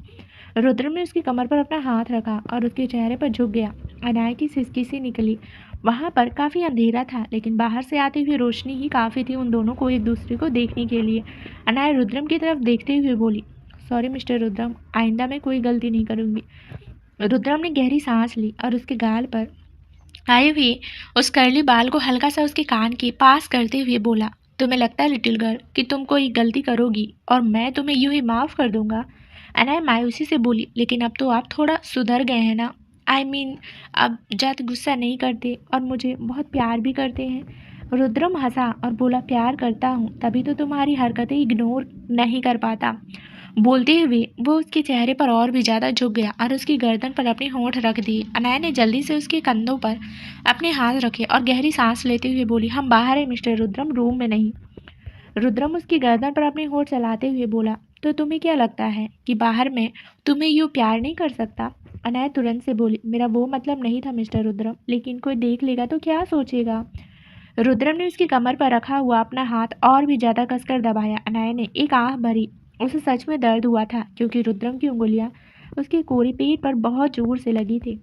रुद्रम ने उसकी कमर पर अपना हाथ रखा और उसके चेहरे पर झुक गया। अनाया की सिसकी सी निकली। वहाँ पर काफ़ी अंधेरा था, लेकिन बाहर से आती हुई रोशनी ही काफ़ी थी उन दोनों को एक दूसरे को देखने के लिए। अनाया रुद्रम की तरफ देखते हुए बोली, सॉरी मिस्टर रुद्रम, आइंदा मैं कोई गलती नहीं करूँगी। रुद्रम ने गहरी सांस ली और उसके गाल पर आए हुए उस कर्ली बाल को हल्का सा उसके कान के पास करते हुए बोला, तुम्हें लगता है लिटिल गर्ल कि तुम कोई गलती करोगी और मैं तुम्हें यूं ही माफ़ कर दूंगा? अनाया मायूसी से बोली, लेकिन अब तो आप थोड़ा सुधर गए हैं ना। आई मीन अब ज़्यादा गुस्सा नहीं करते और मुझे बहुत प्यार भी करते हैं। रुद्रम हंसा और बोला, प्यार करता हूँ तभी तो तुम्हारी हरकतें इग्नोर नहीं कर पाता। बोलते हुए वो उसके चेहरे पर और भी ज़्यादा झुक गया और उसकी गर्दन पर अपने होंठ रख दिए। अनाया ने जल्दी से उसके कंधों पर अपने हाथ रखे और गहरी सांस लेते हुए बोली, हम बाहर हैं मिस्टर रुद्रम, रूम में नहीं। रुद्रम उसकी गर्दन पर अपने होंठ चलाते हुए बोला, तो तुम्हें क्या लगता है कि बाहर में तुम्हें यूँ प्यार नहीं कर सकता? अनाया तुरंत से बोली, मेरा वो मतलब नहीं था मिस्टर रुद्रम, लेकिन कोई देख लेगा तो क्या सोचेगा? रुद्रम ने उसकी कमर पर रखा हुआ अपना हाथ और भी ज़्यादा कसकर दबाया। अनाया ने एक आंख भरी। उसे सच में दर्द हुआ था, क्योंकि रुद्रम की उंगलियां उसके कोरे पेट पर बहुत जोर से लगी थी।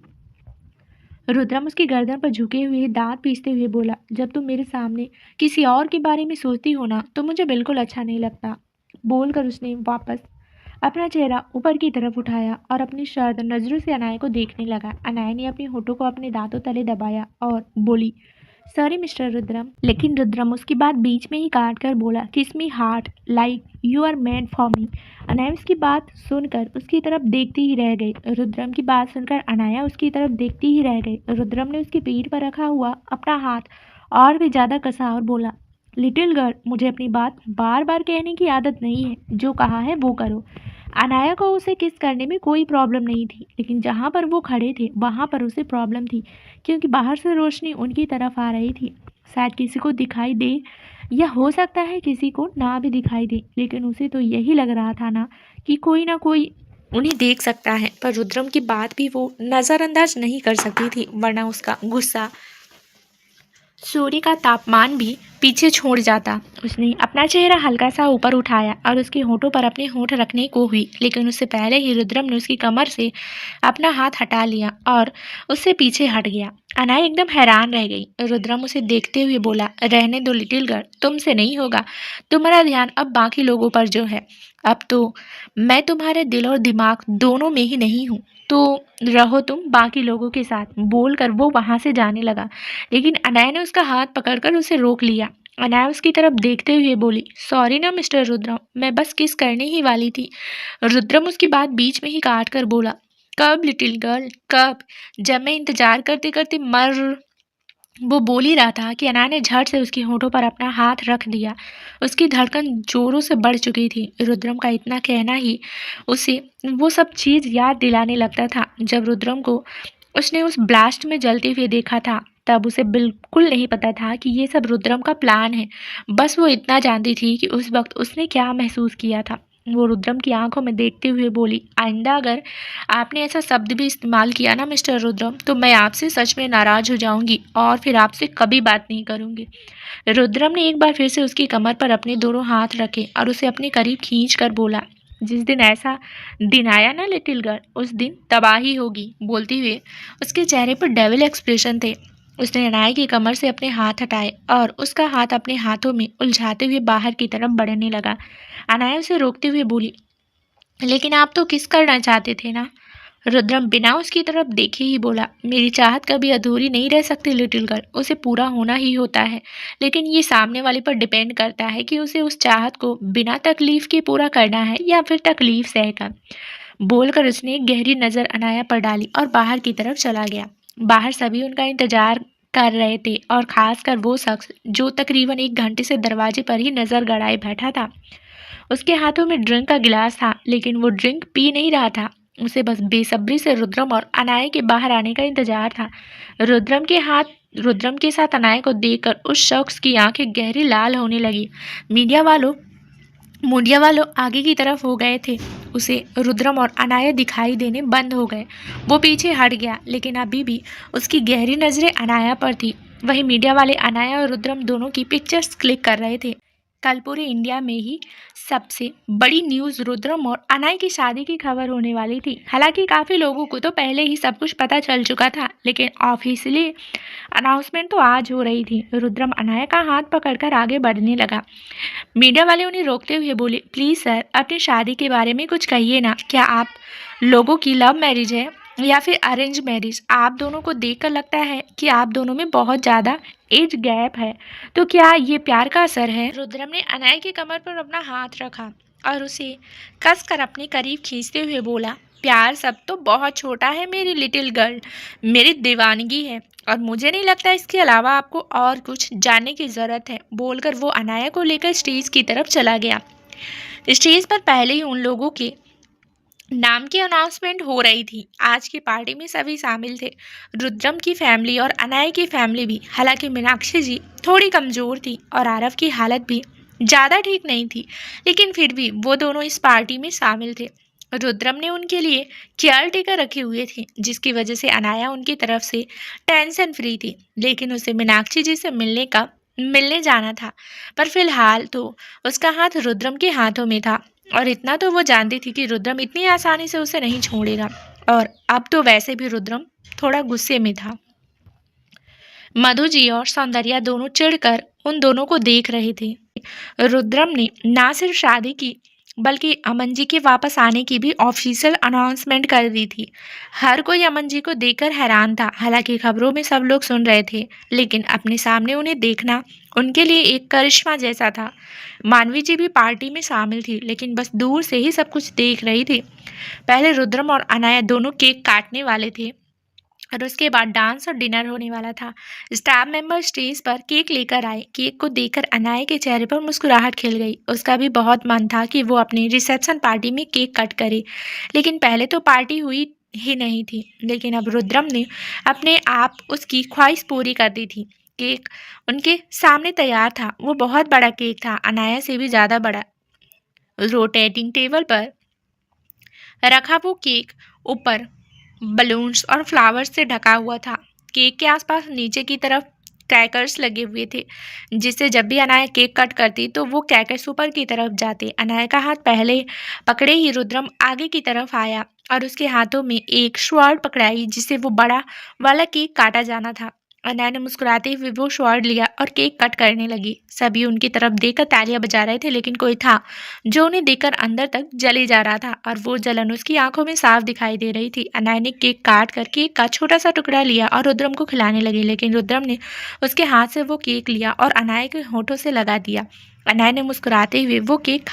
रुद्रम उसकी गर्दन पर झुके हुए दांत पीसते हुए बोला, जब तुम मेरे सामने किसी और के बारे में सोचती हो ना तो मुझे बिल्कुल अच्छा नहीं लगता। बोलकर उसने वापस अपना चेहरा ऊपर की तरफ उठाया और अपनी शार्द नजरों से अनाया को देखने लगा। अनाया ने अपने होठों को अपने दांतों तले दबाया और बोली, सॉरी मिस्टर रुद्रम। लेकिन रुद्रम उसकी बात बीच में ही काट कर बोला, kiss me heart like you are made for me. Anaya उसकी बात सुनकर उसकी तरफ देखती ही रह गई। रुद्रम की बात सुनकर अनाया उसकी तरफ देखती ही रह गई। रुद्रम ने उसकी पीठ पर रखा हुआ अपना हाथ और भी ज्यादा कसा और बोला, लिटिल गर्ल, मुझे अपनी बात बार बार कहने की आदत नहीं है, जो कहा है वो करो। अनाया को उसे किस करने में कोई प्रॉब्लम नहीं थी, लेकिन जहाँ पर वो खड़े थे वहाँ पर उसे प्रॉब्लम थी, क्योंकि बाहर से रोशनी उनकी तरफ आ रही थी। शायद किसी को दिखाई दे या हो सकता है किसी को ना भी दिखाई दे, लेकिन उसे तो यही लग रहा था कि कोई ना कोई उन्हें देख सकता है। पर रुद्रम की बात भी वो नज़रअंदाज नहीं कर सकती थी, वरना उसका गुस्सा सूर्य का तापमान भी पीछे छोड़ जाता। उसने अपना चेहरा हल्का सा ऊपर उठाया और उसके होठों पर अपने होठ रखने को हुई, लेकिन उससे पहले ही रुद्रम ने उसकी कमर से अपना हाथ हटा लिया और उससे पीछे हट गया। अनाया एकदम हैरान रह गई। रुद्रम उसे देखते हुए बोला, रहने दो लिटिल गर्ल, तुमसे नहीं होगा। तुम्हारा ध्यान अब बाकी लोगों पर जो है। अब तो मैं तुम्हारे दिल और दिमाग दोनों में ही नहीं हूँ, तो रहो तुम बाकी लोगों के साथ। बोलकर वो वहाँ से जाने लगा, लेकिन अनाया ने उसका हाथ पकड़कर उसे रोक लिया। अनाया उसकी तरफ देखते हुए बोली, सॉरी ना मिस्टर रुद्रम, मैं बस किस करने ही वाली थी। रुद्रम उसकी बात बीच में ही काट कर बोला, कब लिटिल गर्ल, कब? जब मैं इंतजार करते करते मर। वो बोल ही रहा था कि अनाया ने झट से उसके होठों पर अपना हाथ रख दिया। उसकी धड़कन जोरों से बढ़ चुकी थी। रुद्रम का इतना कहना ही उसे वो सब चीज़ याद दिलाने लगता था। जब रुद्रम को उसने उस ब्लास्ट में जलते हुए देखा था, तब उसे बिल्कुल नहीं पता था कि ये सब रुद्रम का प्लान है। बस वो इतना जानती थी कि उस वक्त उसने क्या महसूस किया था। वो रुद्रम की आंखों में देखते हुए बोली, आइंदा अगर आपने ऐसा शब्द भी इस्तेमाल किया ना मिस्टर रुद्रम, तो मैं आपसे सच में नाराज हो जाऊंगी और फिर आपसे कभी बात नहीं करूंगी। रुद्रम ने एक बार फिर से उसकी कमर पर अपने दोनों हाथ रखे और उसे अपने करीब खींच कर बोला, जिस दिन ऐसा दिन आया ना लिटिल गर्ल, उस दिन तबाही होगी। बोलते हुए उसके चेहरे पर डेविल एक्सप्रेशन थे। उसने अनाया की कमर से अपने हाथ हटाए और उसका हाथ अपने हाथों में उलझाते हुए बाहर की तरफ बढ़ने लगा। अनाया उसे रोकते हुए बोली, लेकिन आप तो किस करना चाहते थे ना। रुद्रम बिना उसकी तरफ देखे ही बोला, मेरी चाहत कभी अधूरी नहीं रह सकती लिटिल गर्ल, उसे पूरा होना ही होता है, लेकिन ये सामने वाले पर डिपेंड करता है कि उसे उस चाहत को बिना तकलीफ के पूरा करना है या फिर तकलीफ सहकर। बोलकर उसने एक गहरी नज़र अनाया पर डाली और बाहर की तरफ चला गया। बाहर सभी उनका इंतजार कर रहे थे, और खासकर वो शख्स जो तकरीबन 1 घंटे से दरवाजे पर ही नज़र गड़ाए बैठा था। उसके हाथों में ड्रिंक का गिलास था, लेकिन वो ड्रिंक पी नहीं रहा था। उसे बस बेसब्री से रुद्रम और अनाया के बाहर आने का इंतजार था। रुद्रम के साथ अनाया को देखकर उस शख्स की आंखें गहरी लाल होने लगी। मीडिया वालों आगे की तरफ हो गए थे। उसे रुद्रम और अनाया दिखाई देने बंद हो गए। वो पीछे हट गया, लेकिन अभी भी उसकी गहरी नज़रें अनाया पर थी। वही मीडिया वाले अनाया और रुद्रम दोनों की पिक्चर्स क्लिक कर रहे थे। कल पूरे इंडिया में ही सबसे बड़ी न्यूज़ रुद्रम और अनाया की शादी की खबर होने वाली थी। हालांकि काफ़ी लोगों को तो पहले ही सब कुछ पता चल चुका था, लेकिन ऑफिशियली अनाउंसमेंट तो आज हो रही थी। रुद्रम अनाया का हाथ पकड़कर आगे बढ़ने लगा। मीडिया वाले उन्हें रोकते हुए बोले, प्लीज़ सर, अपनी शादी के बारे में कुछ कहिए ना। क्या आप लोगों की लव मैरिज है या फिर अरेंज मैरिज? आप दोनों को देखकर लगता है कि आप दोनों में बहुत ज़्यादा एज गैप है, तो क्या ये प्यार का असर है? रुद्रम ने अनाया की कमर पर अपना हाथ रखा और उसे कसकर अपने करीब खींचते हुए बोला, प्यार सब तो बहुत छोटा है मेरी लिटिल गर्ल, मेरी दीवानगी है, और मुझे नहीं लगता इसके अलावा आपको और कुछ जानने की ज़रूरत है। बोलकर वो अनाया को लेकर स्टेज की तरफ चला गया। स्टेज पर पहले ही उन लोगों के नाम की अनाउंसमेंट हो रही थी। आज की पार्टी में सभी शामिल थे, रुद्रम की फैमिली और अनाया की फैमिली भी। हालांकि मीनाक्षी जी थोड़ी कमज़ोर थी और आरव की हालत भी ज़्यादा ठीक नहीं थी, लेकिन फिर भी वो दोनों इस पार्टी में शामिल थे। रुद्रम ने उनके लिए केयर टेकर रखे हुए थे, जिसकी वजह से अनाया उनकी तरफ से टेंशन फ्री थी, लेकिन उसे मीनाक्षी जी से मिलने जाना था। पर फिलहाल तो उसका हाथ रुद्रम के हाथों में था। और इतना तो वो जानती थी कि रुद्रम इतनी आसानी से उसे नहीं छोड़ेगा। और अब तो वैसे भी रुद्रम थोड़ा गुस्से में था। मधु जी और सौंदर्या दोनों चिढ़कर उन दोनों को देख रहे थे। रुद्रम ने ना सिर्फ शादी की बल्कि अमन जी के वापस आने की भी ऑफिशियल अनाउंसमेंट कर दी थी। हर कोई अमन जी को देखकर हैरान था। हालांकि खबरों में सब लोग सुन रहे थे, लेकिन अपने सामने उन्हें देखना उनके लिए एक करिश्मा जैसा था। मानवी जी भी पार्टी में शामिल थी, लेकिन बस दूर से ही सब कुछ देख रही थी। पहले रुद्रम और अनाया दोनों केक काटने वाले थे और उसके बाद डांस और डिनर होने वाला था। स्टाफ मेंबर स्टेज पर केक लेकर आए। केक को देखकर अनाया के चेहरे पर मुस्कुराहट खिल गई। उसका भी बहुत मन था कि वो अपनी रिसेप्शन पार्टी में केक कट करे, लेकिन पहले तो पार्टी हुई ही नहीं थी। लेकिन अब रुद्रम ने अपने आप उसकी ख्वाहिश पूरी कर दी थी। केक उनके सामने तैयार था। वो बहुत बड़ा केक था, अनाया से भी ज़्यादा बड़ा। रोटेटिंग टेबल पर रखा वो केक ऊपर बलून्स और फ्लावर्स से ढका हुआ था। केक के आसपास नीचे की तरफ क्रैकर्स लगे हुए थे, जिससे जब भी अनाया केक कट करती तो वो क्रैकर्स ऊपर की तरफ जाते। अनाया का हाथ पहले पकड़े ही रुद्रम आगे की तरफ आया और उसके हाथों में एक स्वॉर्ड पकड़ाई, जिससे वो बड़ा वाला केक काटा जाना था। अनाया ने मुस्कुराते हुए वो स्वॉर्ड लिया और केक कट करने लगी। सभी उनकी तरफ देखकर तालियां बजा रहे थे, लेकिन कोई था जो उन्हें देखकर अंदर तक जले जा रहा था और वो जलन उसकी आंखों में साफ दिखाई दे रही थी। अनाया ने केक काट कर केक का छोटा सा टुकड़ा लिया और रुद्रम को खिलाने लगी, लेकिन रुद्रम ने उसके हाथ से वो केक लिया और अनाया के होठों से लगा दिया। अनाया ने मुस्कुराते हुए वो केक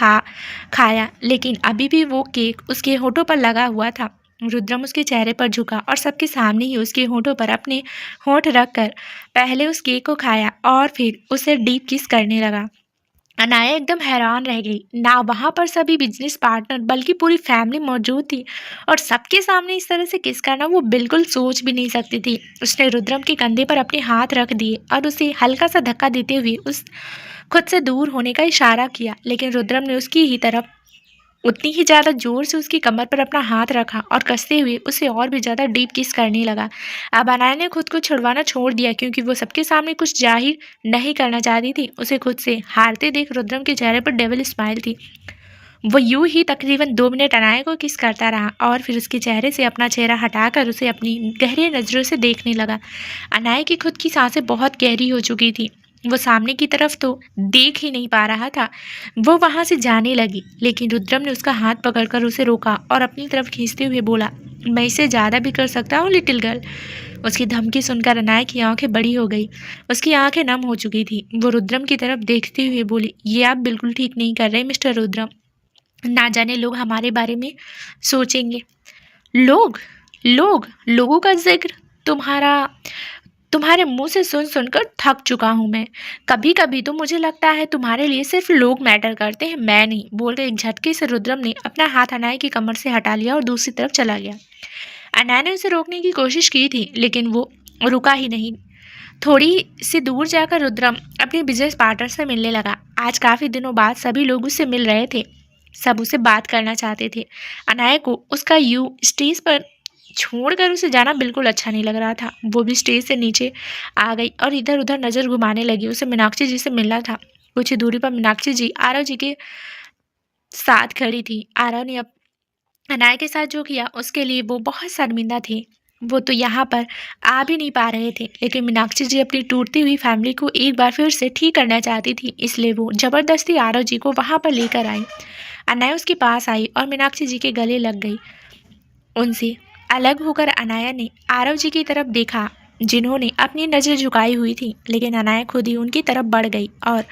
खाया, लेकिन अभी भी वो केक उसके होठों पर लगा हुआ था। रुद्रम उसके चेहरे पर झुका और सबके सामने ही उसके होठों पर अपने होठ रखकर पहले उस केक को खाया और फिर उसे डीप किस करने लगा। अनाया एकदम हैरान रह गई। ना वहाँ पर सभी बिजनेस पार्टनर बल्कि पूरी फैमिली मौजूद थी, और सबके सामने इस तरह से किस करना वो बिल्कुल सोच भी नहीं सकती थी। उसने रुद्रम के कंधे पर अपने हाथ रख दिए और उसे हल्का सा धक्का देते हुए उस खुद से दूर होने का इशारा किया, लेकिन रुद्रम ने उसकी ही तरफ उतनी ही ज़्यादा जोर से उसकी कमर पर अपना हाथ रखा और कसते हुए उसे और भी ज़्यादा डीप किस करने लगा। अब अनाया ने खुद को छुड़वाना छोड़ दिया, क्योंकि वो सबके सामने कुछ जाहिर नहीं करना चाहती थी। उसे खुद से हारते देख रुद्रम के चेहरे पर डेविल स्माइल थी। वो यूं ही तकरीबन 2 मिनट अनाया को किस करता रहा और फिर उसके चेहरे से अपना चेहरा हटाकर उसे अपनी गहरी नज़रों से देखने लगा। अनाया की खुद की सांसें बहुत गहरी हो चुकी थी। वो सामने की तरफ तो देख ही नहीं पा रहा था। वो वहाँ से जाने लगी, लेकिन रुद्रम ने उसका हाथ पकड़कर उसे रोका और अपनी तरफ खींचते हुए बोला, मैं इससे ज़्यादा भी कर सकता हूँ लिटिल गर्ल। उसकी धमकी सुनकर अनाया की आंखें बड़ी हो गई। उसकी आंखें नम हो चुकी थी। वो रुद्रम की तरफ देखते हुए बोली, ये आप बिल्कुल ठीक नहीं कर रहे मिस्टर रुद्रम। ना जाने लोग हमारे बारे में सोचेंगे। लोगों का जिक्र तुम्हारे मुंह से सुन सुनकर थक चुका हूँ मैं। कभी कभी तो मुझे लगता है तुम्हारे लिए सिर्फ लोग मैटर करते हैं, मैं नहीं। बोलकर एक झटके से रुद्रम ने अपना हाथ अनाया की कमर से हटा लिया और दूसरी तरफ चला गया। अनाया ने उसे रोकने की कोशिश की थी, लेकिन वो रुका ही नहीं। थोड़ी सी दूर जाकर रुद्रम अपने बिजनेस पार्टनर से मिलने लगा। आज काफ़ी दिनों बाद सभी लोग उससे मिल रहे थे। सब उसे बात करना चाहते थे। अनाया को उसका स्टेज पर छोड़कर उसे जाना बिल्कुल अच्छा नहीं लग रहा था। वो भी स्टेज से नीचे आ गई और इधर उधर नज़र घुमाने लगी। उसे मीनाक्षी जी से मिलना था। कुछ ही दूरी पर मीनाक्षी जी आरव जी के साथ खड़ी थी। आरव ने अब अनाया के साथ जो किया उसके लिए वो बहुत शर्मिंदा थे। वो तो यहाँ पर आ भी नहीं पा रहे थे, लेकिन मीनाक्षी जी अपनी टूटती हुई फैमिली को एक बार फिर से ठीक करना चाहती थी, इसलिए वो ज़बरदस्ती आरव जी को वहाँ पर लेकर आई। अनाया उसके पास आई और मीनाक्षी जी के गले लग गई। उनसे अलग होकर अनाया ने आरव जी की तरफ देखा, जिन्होंने अपनी नज़र झुकाई हुई थी, लेकिन अनाया खुद ही उनकी तरफ बढ़ गई और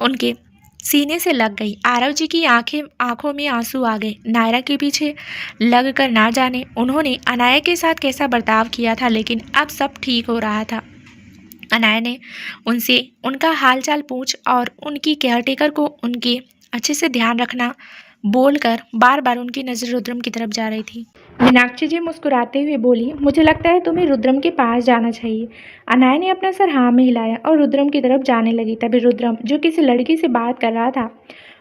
उनके सीने से लग गई। आरव जी की आंखों में आंसू आ गए। नायरा के पीछे लगकर ना जाने उन्होंने अनाया के साथ कैसा बर्ताव किया था, लेकिन अब सब ठीक हो रहा था। अनाया ने उनसे उनका हालचाल पूछ और उनकी केयरटेकर को उनके अच्छे से ध्यान रखना बोलकर बार बार उनकी नज़र रुद्रम की तरफ जा रही थी।
मीनाक्षी जी मुस्कुराते हुए बोली, मुझे लगता है तुम्हें रुद्रम के पास जाना चाहिए। अनाया ने अपना सर हाँ में हिलाया और रुद्रम की तरफ जाने लगी। तभी रुद्रम, जो किसी लड़की से बात कर रहा था,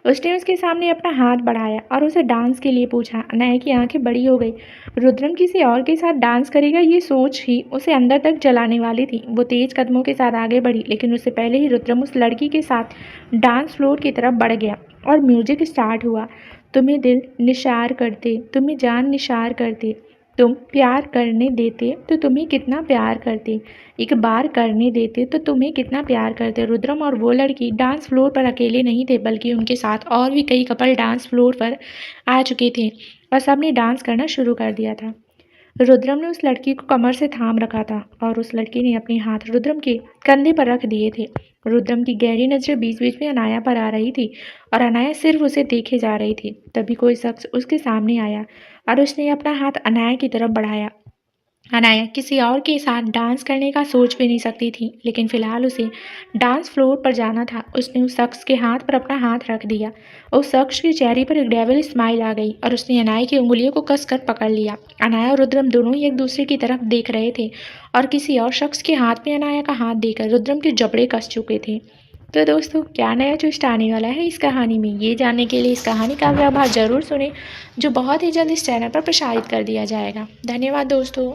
उसने उसके सामने अपना हाथ बढ़ाया और उसे डांस के लिए पूछा। अनाया की आंखें बड़ी हो गई। रुद्रम किसी और के साथ डांस करेगा, ये सोच ही उसे अंदर तक जलाने वाली थी। वो तेज कदमों के साथ आगे बढ़ी, लेकिन उससे पहले ही रुद्रम उस लड़की के साथ डांस फ्लोर की तरफ बढ़ गया और म्यूजिक स्टार्ट हुआ। तुम्हें दिल निसार करते, तुम्हें जान निसार करते, तुम प्यार करने देते तो तुम्हें कितना प्यार करते, एक बार करने देते तो तुम्हें कितना प्यार करते। रुद्रम और वो लड़की डांस फ्लोर पर अकेले नहीं थे, बल्कि उनके साथ और भी कई कपल डांस फ्लोर पर आ चुके थे और सबने डांस करना शुरू कर दिया था। रुद्रम ने उस लड़की को कमर से थाम रखा था और उस लड़की ने अपने हाथ रुद्रम के कंधे पर रख दिए थे। रुद्रम की गहरी नजरें बीच बीच में अनाया पर आ रही थी और अनाया सिर्फ उसे देखे जा रही थी। तभी कोई शख्स उसके सामने आया और उसने अपना हाथ अनाया की तरफ बढ़ाया। अनाया किसी और के साथ डांस करने का सोच भी नहीं सकती थी, लेकिन फिलहाल उसे डांस फ्लोर पर जाना था। उसने उस शख्स के हाथ पर अपना हाथ रख दिया। उस शख्स के चेहरे पर एक डेविल स्माइल आ गई और उसने अनाया की उंगलियों को कसकर पकड़ लिया। अनाया और रुद्रम दोनों ही एक दूसरे की तरफ देख रहे थे और किसी और शख्स के हाथ में अनाया का हाथ देकर रुद्रम के जबड़े कस चुके थे। तो दोस्तों, क्या नया ट्विस्ट आने वाला है इस कहानी में, ये जानने के लिए इस कहानी का अगला भाग जरूर सुने, जो बहुत ही जल्द इस चैनल पर प्रसारित कर दिया जाएगा। धन्यवाद दोस्तों।